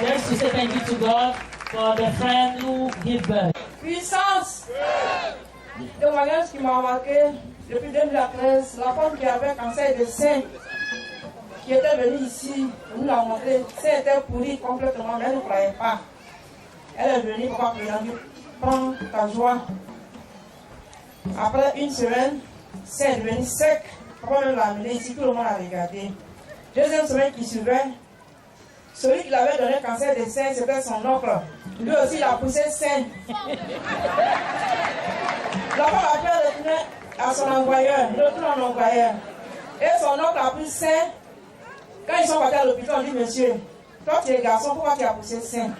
Yes, to say thank you to God for the friend who gave birth. Puissance. Le témoignage qui m'a marqué depuis 2013, la femme qui avait cancer de sein, qui était venue ici, nous l'a montré, ça était pourri complètement, mais elle ne croyait pas. Elle est venue, papa a dit, prends ta joie. Après une semaine, c'est devenu sec. Papa l'a amené ici, tout le monde a regardé. Deuxième semaine qui suivait, celui qui l'avait donné cancer de sein, c'était son oncle. Lui aussi, il a poussé sein. La femme a fait retourner à son envoyeur, il retourne en envoyeur. Et son oncle a pris sein. Quand ils sont partis à l'hôpital, on dit, monsieur, toi tu es garçon, pourquoi tu as poussé sein?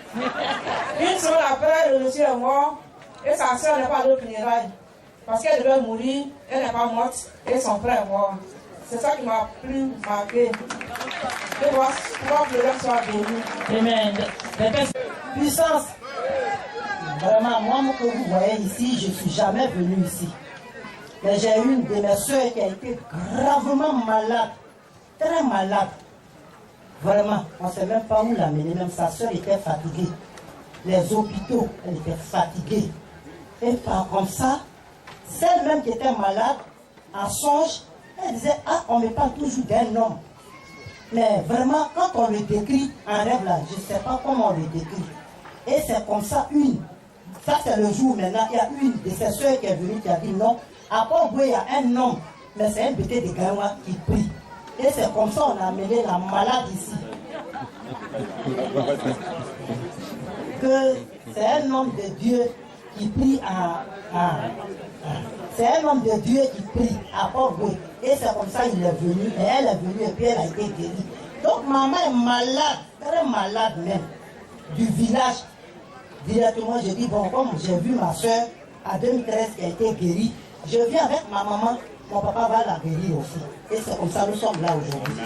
Une semaine après, le monsieur est mort et sa soeur n'est pas allée au funérailles. Parce qu'elle devait mourir, elle n'est pas morte et son frère est mort. C'est ça qui m'a plus marqué. Je vois que le rêve soit béni. Amen. Puissance. Vraiment, moi, que vous voyez ici, je ne suis jamais venu ici. Mais j'ai une de mes soeurs qui a été gravement malade, très malade. Vraiment, on ne sait même pas où l'amener. Même sa soeur était fatiguée. Les hôpitaux, elle était fatiguée. Et par comme ça, celle même qui était malade, en songe, elle disait, ah, on me parle toujours d'un homme. Mais vraiment, quand on le décrit en rêve là, je ne sais pas comment on le décrit. Et c'est comme ça ça c'est le jour maintenant, il y a une de ses soeurs qui est venue qui a dit non, à Port-Boué, il y a un homme, mais c'est un bébé de Gaïwa qui prie. Et c'est comme ça qu'on a amené la malade ici. Que c'est un homme de Dieu qui prie C'est un homme de Dieu qui prie à Port-Boué. Et c'est comme ça qu'il est venu. Et elle est venue et puis elle a été guérie. Donc maman est malade, très malade même, du village. Directement, je dis, bon, comme j'ai vu ma soeur à 2013 qui a été guérie, je viens avec ma maman, mon papa va la guérir aussi. Et c'est comme ça que nous sommes là aujourd'hui.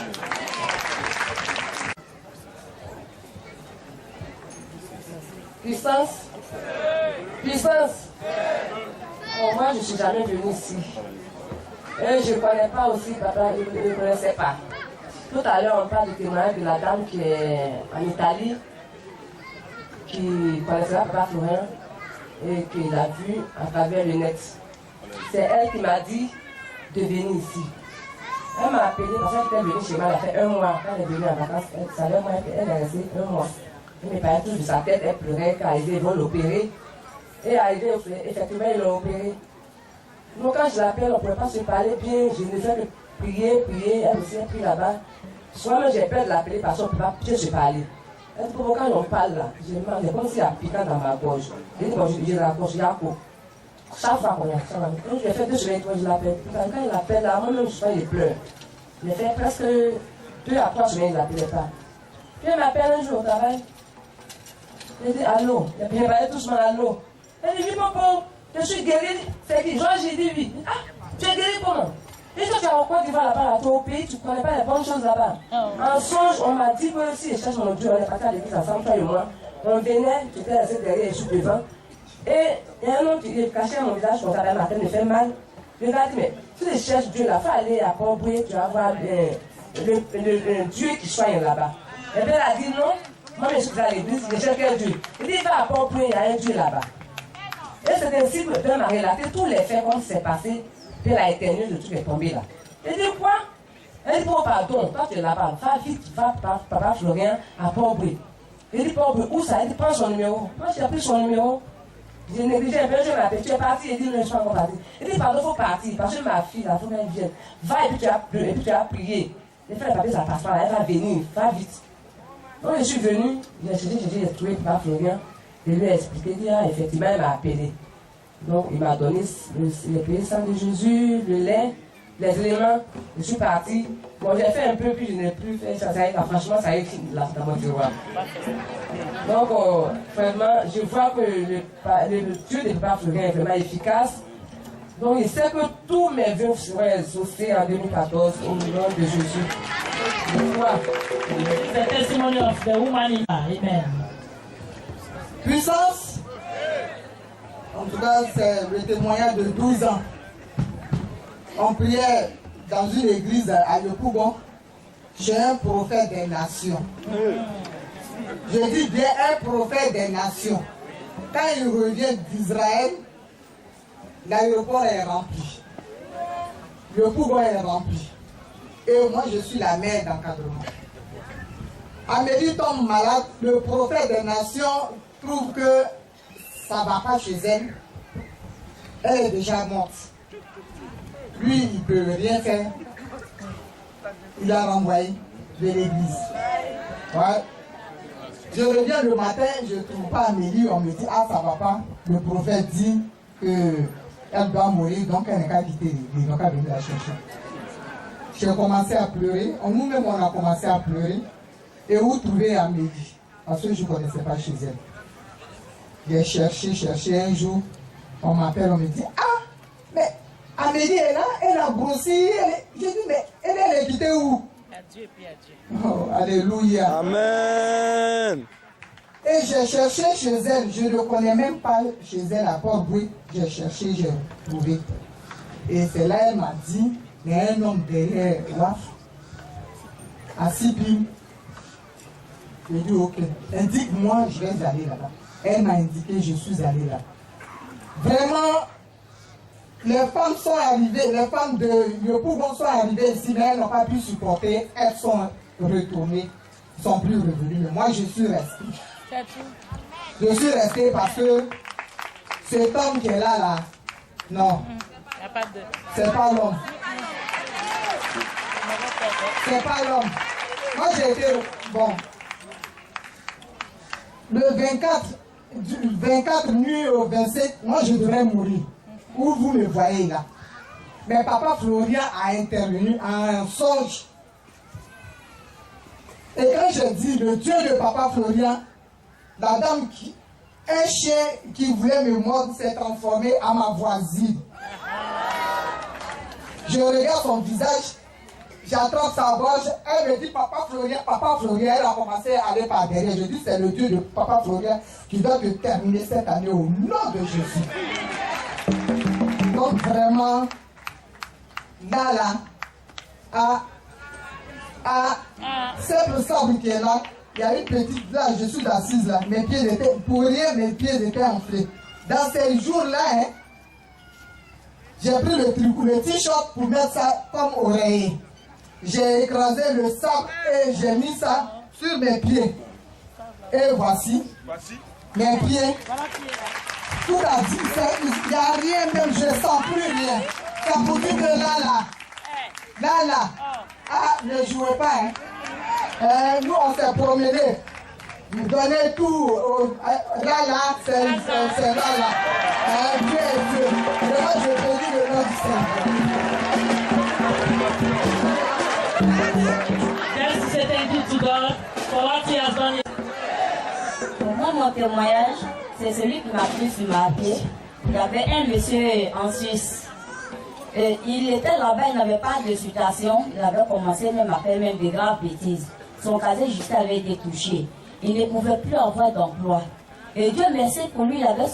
Puissance. Puissance. Bon, moi, je ne suis jamais venue ici. Et je ne connais pas aussi, papa, je ne connaissais pas. Tout à l'heure, on parle du témoignage de la dame qui est en Italie, qui connaissait papa Florent et qui l'a vu à travers le net. C'est elle qui m'a dit de venir ici. Elle m'a appelé parce qu'elle était venue chez moi, elle a fait 1 mois. Quand elle est venue en vacances, elle savait moi qu'elle est restée 1 mois. Elle me parlait tout de sa tête, elle pleurait, quand ils vont l'opérer. Et arrivé, effectivement, ils l'ont opéré. Donc quand je l'appelle, on ne pouvait pas se parler bien, je ne fais que prier, elle aussi a pris là-bas. Soit-même j'ai peur de l'appeler parce qu'on ne peut pas se parler. Elle dit, quand on parle là, je me demande, comme s'il y a un piquant dans ma gorge. Je dis, bon, je raccroche, Yako. Chaque fois qu'on y a ça, quand je fais 2 semaines, je l'appelle. Quand il appelle là, moi-même, je fais des pleurs. J'ai fait presque 2 à 3 semaines, je ne l'appelais pas. Puis elle m'appelle un jour au travail. Elle dit, allô. Et puis elle parlait doucement, allô. Elle dit, oui, papa, je suis guérie. C'est qui? J'ai dit oui. Ah, tu es guérie comment? Et toi, tu es en Côte d'Ivoire là-bas, tu es au pays, tu ne connais pas les bonnes choses là-bas. En songe, on m'a dit que si je cherche mon Dieu, on est parti à l'église ensemble, toi et moi. On venait, j'étais resté derrière, je suis devant. Et il y a un homme qui cachait mon visage, comme ça, la tête me fait mal. Je lui ai dit, mais si je cherche Dieu là, il faut aller à Port-Boué, tu vas voir le Dieu qui soigne là-bas. Et puis elle a dit non, moi je suis à l'église, je cherche quel Dieu. Il dit, va à Port-Boué, il y a un Dieu là-bas. Et c'est ainsi que Dieu m'a relaté tous les faits, comme c'est passé, puis elle a éternué, le truc est tombé là. Elle dit quoi? Elle dit, bon, pardon, toi tu es là-bas, va vite, va papa Florian à Port-Boué. Elle dit, Port-Boué, où ça? Elle dit, prends son numéro. Moi j'ai pris son numéro. J'ai négligé un peu, je m'appelle, tu es parti, elle dit, non, je ne suis pas encore parti. Elle dit, pardon, il faut partir, parce que ma fille, il faut qu'elle vienne. Va et puis tu vas prier. Elle fait le papier, ça passe pas, elle va venir, va vite. Donc je suis venu, j'ai trouvé papa Florian. Je lui ai expliqué, il dit, ah, effectivement, elle m'a appelé. Donc, il m'a donné le pays sang de Jésus, le lait, les éléments. Je suis parti. Bon, j'ai fait un peu, puis je n'ai plus fait ça. Franchement, ça a été là, dans mon tiroir. Donc, vraiment, je vois que le Dieu de papa Florian est vraiment efficace. Donc, il sait que tous mes vœux seront exaucés en 2014 au nom de Jésus. Je vois. The testimony of the woman. Amen. Puissance. En tout cas, c'est le témoignage de 12 ans. On priait dans une église à Yopougon. J'ai un prophète des nations. Je dis bien un prophète des nations. Quand il revient d'Israël, l'aéroport est rempli. Yopougon est rempli. Et moi, je suis la mère d'encadrement. Amélie tombe malade. Le prophète des nations trouve que ça ne va pas chez elle. Elle est déjà morte. Lui, il ne peut rien faire. Il a renvoyé de l'église. Ouais. Je reviens le matin, je ne trouve pas Amélie. On me dit, ah, ça ne va pas. Le prophète dit qu'elle doit mourir, donc elle n'a qu'à quitter l'église. Donc elle venir la chercher. J'ai commencé à pleurer. Nous-mêmes, on a commencé à pleurer. Et où trouver Amélie? Parce que je ne connaissais pas chez elle. J'ai cherché un jour, on m'appelle, on me dit, ah, mais Amélie est là, elle a grossi, j'ai dit, mais elle est quittée où? À Dieu, puis à Dieu. Oh, alléluia. Amen. Et j'ai cherché chez elle, je ne connais même pas chez elle à Port-Boué, j'ai cherché, j'ai trouvé. Et c'est là, elle m'a dit, il y a un homme derrière WAF, à Sipim. J'ai dit, ok, indique-moi, je vais aller là-bas. Elle m'a indiqué, je suis allé là. Vraiment, les femmes sont arrivées, les femmes de Yopougon sont arrivées ici, mais elles n'ont pas pu supporter, elles sont retournées, ne sont plus revenues. Mais moi, je suis restée. Je suis restée parce que cet homme qui est là, non, c'est pas l'homme. C'est pas l'homme. Moi, j'ai été, bon, le 24 nuit au 27, moi je devrais mourir. où vous me voyez là. Mais papa Florian a intervenu en songe. Et quand je dis le Dieu de papa Florian, la dame un chien qui voulait me mordre s'est transformé en ma voisine. Je regarde son visage, j'attrape sa gorge, elle me dit papa Florian, elle a commencé à aller par derrière. Je dis c'est le Dieu de papa Florian qui doit te terminer cette année au nom de Jésus. Donc vraiment, Nala, simple sable qui est là, il y a une petite, là je suis assise là, mes pieds étaient, pour rien mes pieds étaient enflés. Dans ces jours-là, hein, j'ai pris le t-shirt pour mettre ça comme oreiller. J'ai écrasé le sable et j'ai mis ça sur mes pieds. Et voici mes pieds. Tout a dit, il n'y a rien même, je ne sens plus rien. Ça pour dire que là, ne jouez pas. Hein. Nous, on s'est promenés. Vous donnez tout. Là, c'est là. Dieu est Dieu. Et moi, je bénis le nom du Seigneur. Just say thank you to God for what He has done. Pour moi, mon témoignage, c'est celui qui m'a pris sur ma pied. Il y avait un monsieur en Suisse. Il était là-bas, il n'avait pas de situation. Il avait commencé même à faire même des graves bêtises. Son casier juste avait été touché. Il ne pouvait plus avoir d'emploi. Et Dieu merci pour lui, il avait,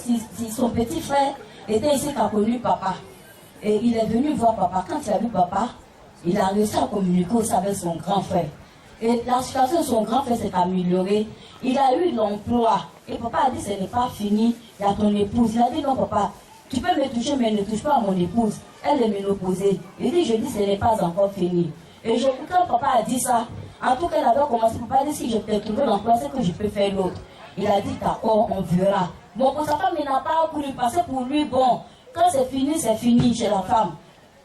son petit frère était ici qui a connu papa. Et il est venu voir papa. Quand il a vu papa, il a réussi à communiquer aussi avec son grand frère. Et la situation de son grand frère s'est améliorée. Il a eu l'emploi. Et papa a dit, ce n'est pas fini, il y a ton épouse. Il a dit, non papa, tu peux me toucher, mais ne touche pas à mon épouse. Elle est ménopausée. Il dit, je dis, ce n'est pas encore fini. Et quand papa a dit ça, en tout cas, il avait commencé, papa a dit, si je peux trouver l'emploi, c'est que je peux faire l'autre. Il a dit, d'accord, on verra. Bon, pour sa femme, il n'a pas voulu passer pour lui, bon, quand c'est fini chez la femme.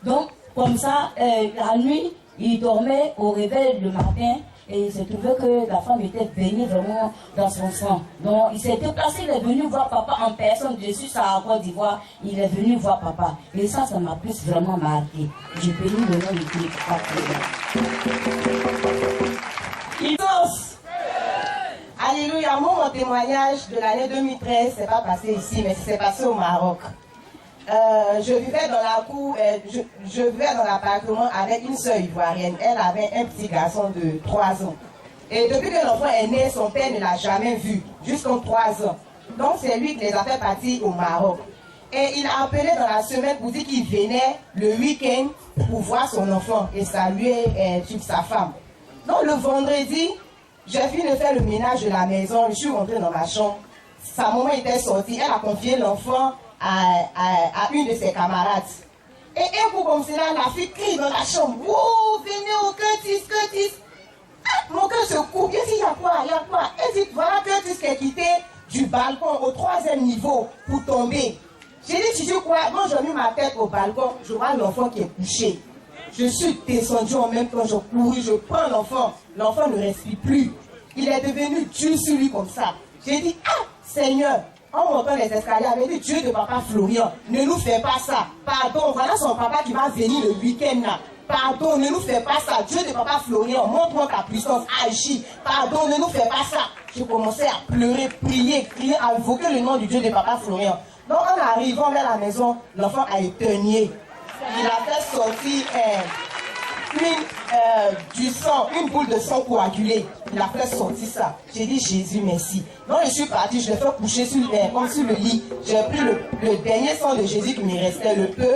Donc, comme ça, la nuit, il dormait au réveil le matin. Et il s'est trouvé que la femme était baignée vraiment dans son sang. Donc il s'est déplacé, il est venu voir papa en personne. Je suis à Côte d'Ivoire, il est venu voir papa. Et ça m'a plus vraiment marqué. J'ai béni le nom de Dieu. Alléluia, moi mon témoignage de l'année 2013, c'est pas passé ici, mais c'est passé au Maroc. Je vivais dans la cour, je vivais dans l'appartement avec une sœur ivoirienne. Elle avait un petit garçon de 3 ans. Et depuis que l'enfant est né, son père ne l'a jamais vu, jusqu'en 3 ans. Donc c'est lui qui les a fait partir au Maroc. Et il a appelé dans la semaine pour dire qu'il venait le week-end pour voir son enfant et saluer sa femme. Donc le vendredi, j'ai fini de faire le ménage de la maison, je suis rentrée dans ma chambre. Sa maman était sortie, elle a confié l'enfant à une de ses camarades. Et un coup comme cela, la fille crie dans la chambre. Oh, venez au Curtis. Mon cœur se coupe. Je dis, il y a quoi? Elle dit, voilà Curtis qui est quitté du balcon au 3e niveau pour tomber. J'ai dit, tu dis quoi? Moi, j'ai mis ma tête au balcon, je vois l'enfant qui est couché. Je suis descendue en même temps, je cours, je prends l'enfant. L'enfant ne respire plus. Il est devenu dur sur lui comme ça. J'ai dit, Seigneur, en montant les escaliers, avec dit, Dieu de papa Florian, ne nous fais pas ça. Pardon, voilà son papa qui va venir le week-end là. Pardon, ne nous fais pas ça. Dieu de papa Florian, montre-moi ta puissance, agis. Pardon, ne nous fais pas ça. J'ai commencé à pleurer, prier, crier, à invoquer le nom du Dieu de papa Florian. Donc en arrivant vers la maison, l'enfant a éteigné. Il a fait sortir du sang, une boule de sang coagulée. Il a fait sortir ça. J'ai dit Jésus merci. Donc je suis partie, je l'ai fait coucher comme sur le lit. J'ai pris le dernier sang de Jésus qui me restait, le peu.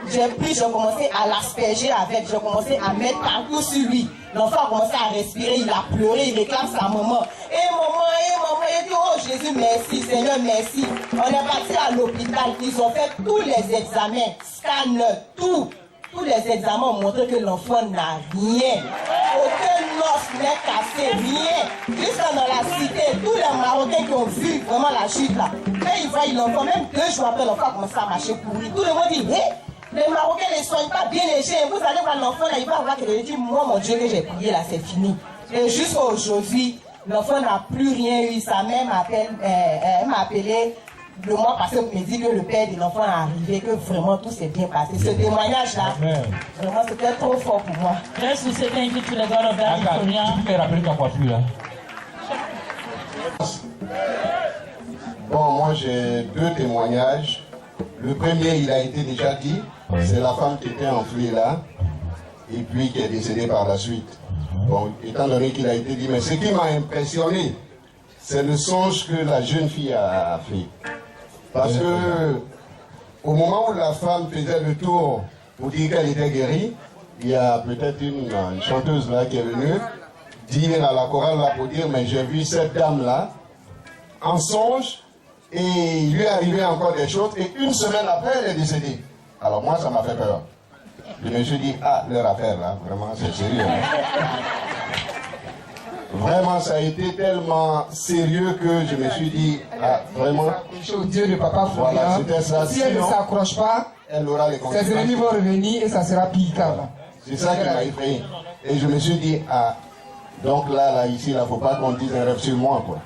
J'ai commencé à l'asperger avec, j'ai commencé à mettre partout sur lui. L'enfant a commencé à respirer, il a pleuré, il réclame sa maman. Maman, il dit oh Jésus merci, Seigneur merci. On est parti à l'hôpital, ils ont fait tous les examens, scan, tout. Tous les examens ont montré que l'enfant n'a rien. Aucun os n'est cassé, rien. Juste dans la cité, tous les Marocains qui ont vu vraiment la chute là, quand ils voient l'enfant, même 2 jours après, l'enfant a commencé à marcher courir. Tout le monde dit, hé, les Marocains ne les soignent pas bien légers. Vous allez voir l'enfant là, il va voir qu'il dit, moi mon Dieu que j'ai prié là, c'est fini. Et jusqu'à aujourd'hui, l'enfant n'a plus rien eu. Sa mère m'a appelé le mois passé, vous me dites que le père de l'enfant est arrivé, que vraiment tout s'est bien passé. Ce témoignage-là, vraiment, c'était trop fort pour moi. Let's say thank you to the God of Daddy Florian. Tu peux me rappeler ta voiture là? Bon, moi j'ai 2 témoignages. Le premier, il a été déjà dit, c'est la femme qui était enflée là, et puis qui est décédée par la suite. Bon, étant donné qu'il a été dit, mais ce qui m'a impressionné, c'est le songe que la jeune fille a fait. Parce que au moment où la femme faisait le tour pour dire qu'elle était guérie, il y a peut-être une chanteuse là qui est venue dire à la chorale là pour dire, mais j'ai vu cette dame là en songe, et il lui est arrivé encore des choses, et une semaine après, elle est décédée. Alors moi, ça m'a fait peur. Je me suis dit, ah, leur affaire là, vraiment, c'est sérieux. Vraiment, ça a été tellement sérieux que je me suis dit, ah, vraiment. Au Dieu de Papa Florian, voilà, c'était ça. Si elle ne s'accroche pas, elle aura les ses ennemis vont revenir et ça sera piquant. C'est ça qui m'a effrayé. Et je me suis dit, ah, donc là, ici, il ne faut pas qu'on dise un rêve sur moi, quoi.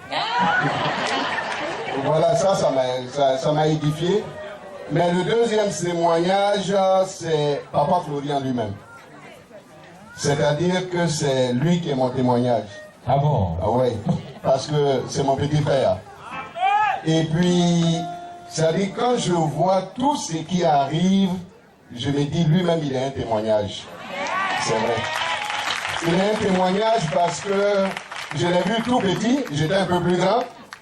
Voilà, ça m'a édifié. Mais le deuxième témoignage, c'est Papa Florian lui-même. C'est-à-dire que c'est lui qui est mon témoignage. Ah bon? Ah oui, parce que c'est mon petit frère. Et puis, c'est-à-dire quand je vois tout ce qui arrive, je me dis lui-même il est un témoignage. C'est vrai. Il est un témoignage parce que je l'ai vu tout petit, j'étais un peu plus grand,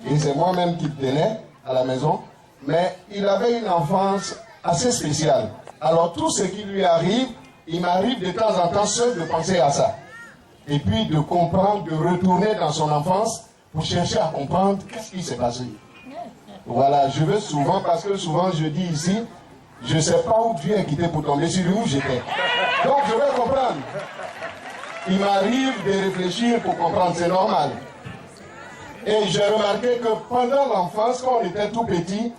et c'est moi-même qui le tenais à la maison. Mais il avait une enfance assez spéciale. Alors tout ce qui lui arrive, il m'arrive de temps en temps seul de penser à ça. Et puis de comprendre, de retourner dans son enfance pour chercher à comprendre qu'est-ce qui s'est passé. Voilà, je veux souvent, parce que souvent je dis ici, je ne sais pas où Dieu est quitté pour tomber sur où j'étais. Donc je veux comprendre. Il m'arrive de réfléchir pour comprendre, c'est normal. Et j'ai remarqué que pendant l'enfance, quand on était tout petit,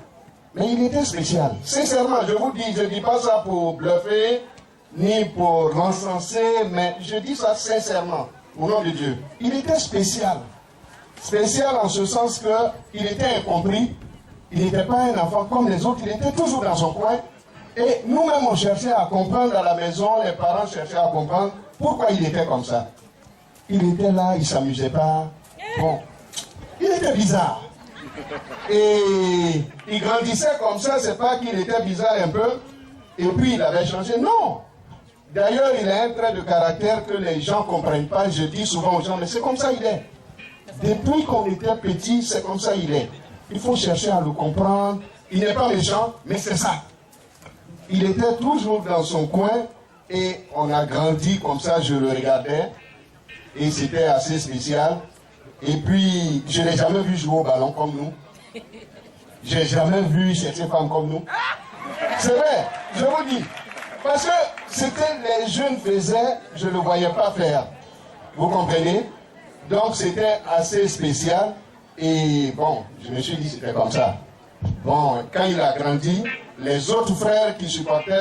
mais il était spécial. Sincèrement, je vous dis, je ne dis pas ça pour bluffer, ni pour l'encenser, mais je dis ça sincèrement, au nom de Dieu. Il était spécial. Spécial en ce sens qu'il était incompris. Il n'était pas un enfant comme les autres, il était toujours dans son coin. Et nous-mêmes, on cherchait à comprendre à la maison, les parents cherchaient à comprendre pourquoi il était comme ça. Il était là, il ne s'amusait pas. Bon, il était bizarre. Et il grandissait comme ça, c'est pas qu'il était bizarre un peu, et puis il avait changé. Non! D'ailleurs, il a un trait de caractère que les gens ne comprennent pas. Je dis souvent aux gens, mais c'est comme ça il est. Depuis qu'on était petit, c'est comme ça il est. Il faut chercher à le comprendre. Il n'est pas méchant, mais c'est ça. Il était toujours dans son coin, et on a grandi comme ça, je le regardais, et c'était assez spécial. Et puis, je n'ai jamais vu jouer au ballon comme nous. Je n'ai jamais vu chercher femme comme nous. C'est vrai, je vous dis. Parce que ce que les jeunes faisaient, je ne le voyais pas faire. Vous comprenez? Donc, c'était assez spécial. Et bon, je me suis dit, c'était comme ça. Bon, quand il a grandi, les autres frères qui supportaient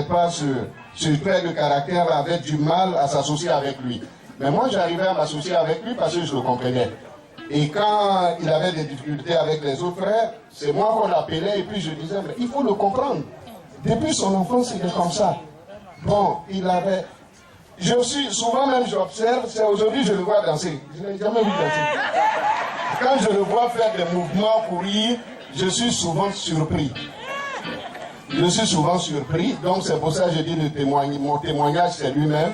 pas ce trait de caractère avaient du mal à s'associer avec lui. Mais moi, j'arrivais à m'associer avec lui parce que je le comprenais. Et quand il avait des difficultés avec les autres frères, c'est moi qu'on l'appelait et puis je disais, mais il faut le comprendre. Depuis son enfance, il est comme ça. Bon, il avait... souvent même j'observe, c'est aujourd'hui je le vois danser. Je ne l'ai jamais vu danser. Quand je le vois faire des mouvements, courir, je suis souvent surpris. Je suis souvent surpris, donc c'est pour ça que je dis mon témoignage, c'est lui-même.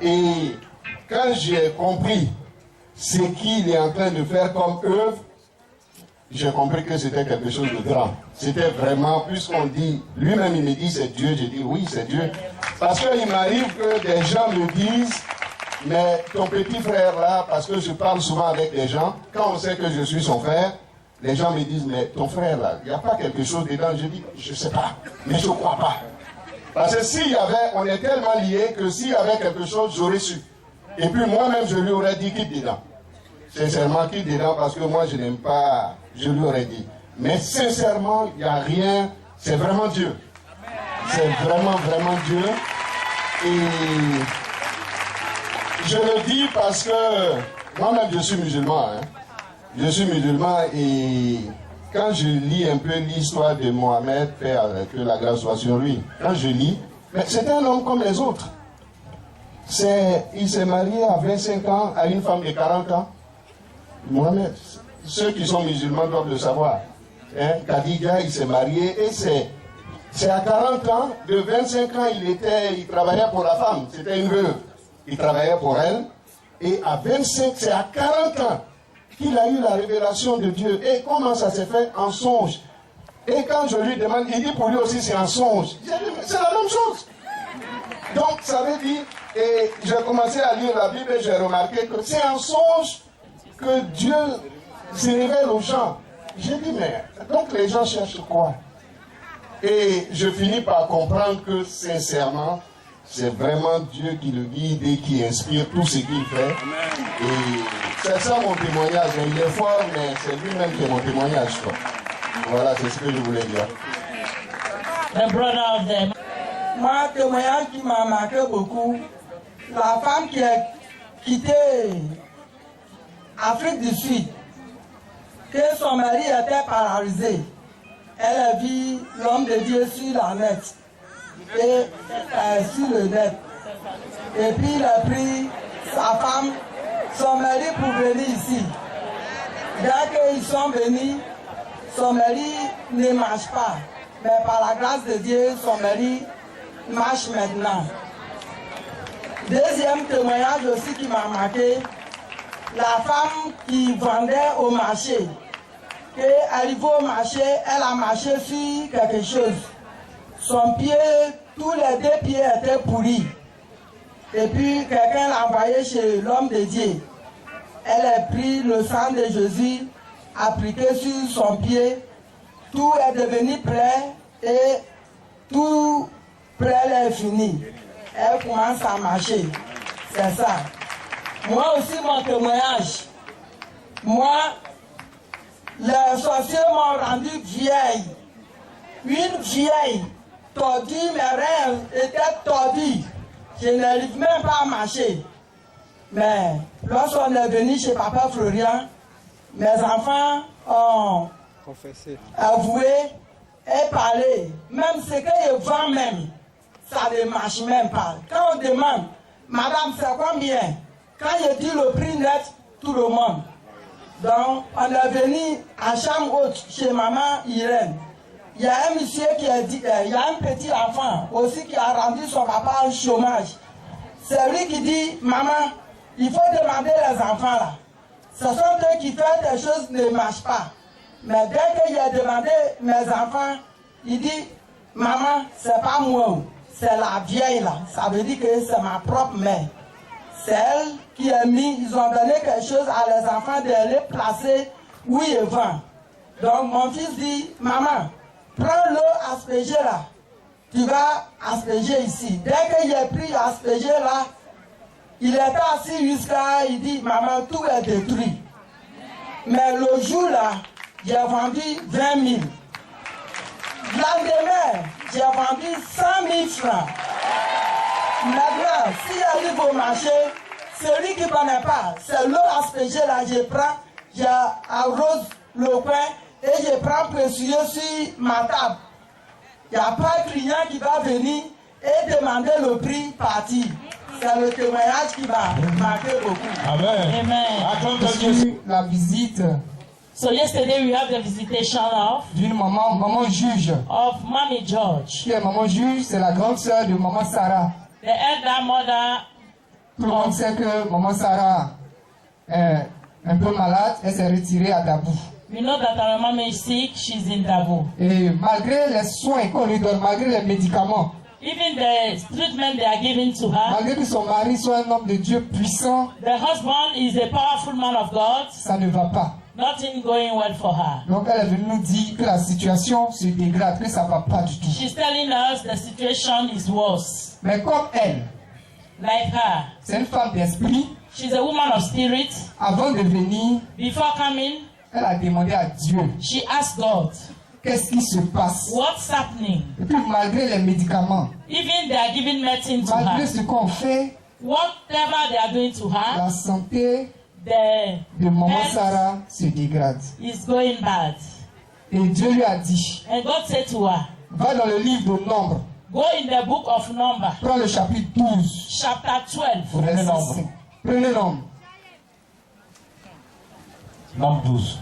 Et quand j'ai compris ce qu'il est en train de faire comme œuvre, j'ai compris que c'était quelque chose de grand. C'était vraiment, puisqu'on dit, lui-même il me dit c'est Dieu, j'ai dit oui c'est Dieu. Parce qu'il m'arrive que des gens me disent, mais ton petit frère là, parce que je parle souvent avec des gens, quand on sait que je suis son frère, les gens me disent, mais ton frère là, il n'y a pas quelque chose dedans. Je dis, je ne sais pas, mais je ne crois pas. Parce que s'il y avait, on est tellement liés que s'il y avait quelque chose, j'aurais su. Et puis moi-même, je lui aurais dit, quitte dedans. Sincèrement, quitte dedans, parce que moi, je n'aime pas, je lui aurais dit. Mais sincèrement, il n'y a rien, c'est vraiment Dieu. C'est vraiment, vraiment Dieu. Et je le dis parce que moi-même, je suis musulman. Hein. Je suis musulman et quand je lis un peu l'histoire de Mohamed, que la grâce soit sur lui, quand je lis, c'était un homme comme les autres. Il s'est marié à 25 ans à une femme de 40 ans. Mohamed, ceux qui sont musulmans doivent le savoir. Hein? Khadija, il s'est marié et c'est à 40 ans, de 25 ans, il travaillait pour la femme, c'était une veuve. Il travaillait pour elle. Et à 25, c'est à 40 ans qu'il a eu la révélation de Dieu. Et comment ça s'est fait? En songe. Et quand je lui demande, il dit pour lui aussi c'est un songe. C'est la même chose. Donc ça veut dire, et j'ai commencé à lire la Bible et j'ai remarqué que c'est un songe que Dieu se révèle aux gens. J'ai dit, mais donc les gens cherchent quoi? Et je finis par comprendre que sincèrement, c'est vraiment Dieu qui le guide et qui inspire tout ce qu'il fait. Et c'est ça mon témoignage. Il est fort, mais c'est lui-même qui est mon témoignage, quoi. Voilà, c'est ce que je voulais dire. The brother of them. Moi, témoignage qui m'a marqué beaucoup, la femme qui a quitté Afrique du Sud, que son mari était paralysé. Elle a vu l'homme de Dieu sur la net. Et sur le net. Et puis il a pris sa femme, son mari pour venir ici. Dès qu'ils sont venus, son mari ne marche pas. Mais par la grâce de Dieu, son mari marche maintenant. Deuxième témoignage aussi qui m'a marqué, la femme qui vendait au marché. Et arrivée au marché, elle a marché sur quelque chose. Son pied, tous les deux pieds étaient pourris. Et puis quelqu'un l'a envoyé chez l'homme de Dieu. Elle a pris le sang de Jésus, appliqué sur son pied. Tout est devenu prêt et tout prêt est fini. Elle commence à marcher. C'est ça. Moi aussi, mon témoignage. Moi, les sorciers m'ont rendu vieille. Une vieille. Tordue, mes reins étaient tordus. Je n'arrive même pas à marcher. Mais lorsqu'on est venu chez Papa Florian, mes enfants ont avoué et parlé. Même ce que je vends même, ça ne marche même pas. Quand on demande, madame, c'est combien? Quand je dis le prix net, tout le monde. Donc, on est venu à chambre haute chez maman Irène. Il y a un monsieur qui a dit, il y a un petit enfant aussi qui a rendu son papa au chômage. C'est lui qui dit, maman, il faut demander les enfants là. Ce sont eux qui font des choses qui ne marchent pas. Mais dès que j'ai demandé mes enfants, il dit, maman, c'est pas moi, c'est la vieille là. Ça veut dire que c'est ma propre mère. C'est elle qui a mis, ils ont donné quelque chose à les enfants de les placer où ils vendent. Donc mon fils dit, maman, prends l'eau aspergée là, tu vas asperger ici. Dès que j'ai pris aspergée là, il était assis jusqu'à, il dit, maman, tout est détruit. Mais le jour là, j'ai vendu 20 000. Le lendemain, j'ai vendu 100 000 francs. Maintenant, si j'arrive au marché, celui qui ne connaît pas, c'est l'eau aspergée là, je prends, j'arrose le coin et je prends précieux sur ma table. Il n'y a pas de client qui va venir et demander le prix parti. C'est le témoignage qui va marquer beaucoup. Amen. Amen. La visite. So yesterday we have the visitation d'une maman juge. Of Mommy George. Qui est maman juge, c'est la grande sœur de maman Sarah. The elder mother. Tout le monde sait que maman Sarah est un peu malade, elle s'est retirée à Dabou. We know that our mom is sick, she's in Dabou. Et malgré les soins qu'on lui donne, malgré les médicaments, even the treatment they are giving to her, malgré que son mari soit un homme de Dieu puissant, the husband is a powerful man of God, ça ne va pas. Nothing going well for her. Donc elle est venue nous dire que la situation se dégrade, que ça ne va pas du tout. She's telling us the situation is worse. Mais comme elle, like her, c'est une femme d'esprit. She's a woman of spirit. Avant de venir, before coming, elle a demandé à Dieu. She asked God. Qu'est-ce qui se passe? What's happening? Et puis malgré les médicaments, even they are giving medicine to her, malgré ce qu'on fait, whatever they are doing to her, la santé de maman Sarah se dégrade. Is going bad. Et Dieu lui a dit, And God said to her, va dans le livre de Nombre. go in the book of Numbers, Prends le chapitre 12. chapter 12. Prenez Nombre. Prenez Nombre. Nombre 12.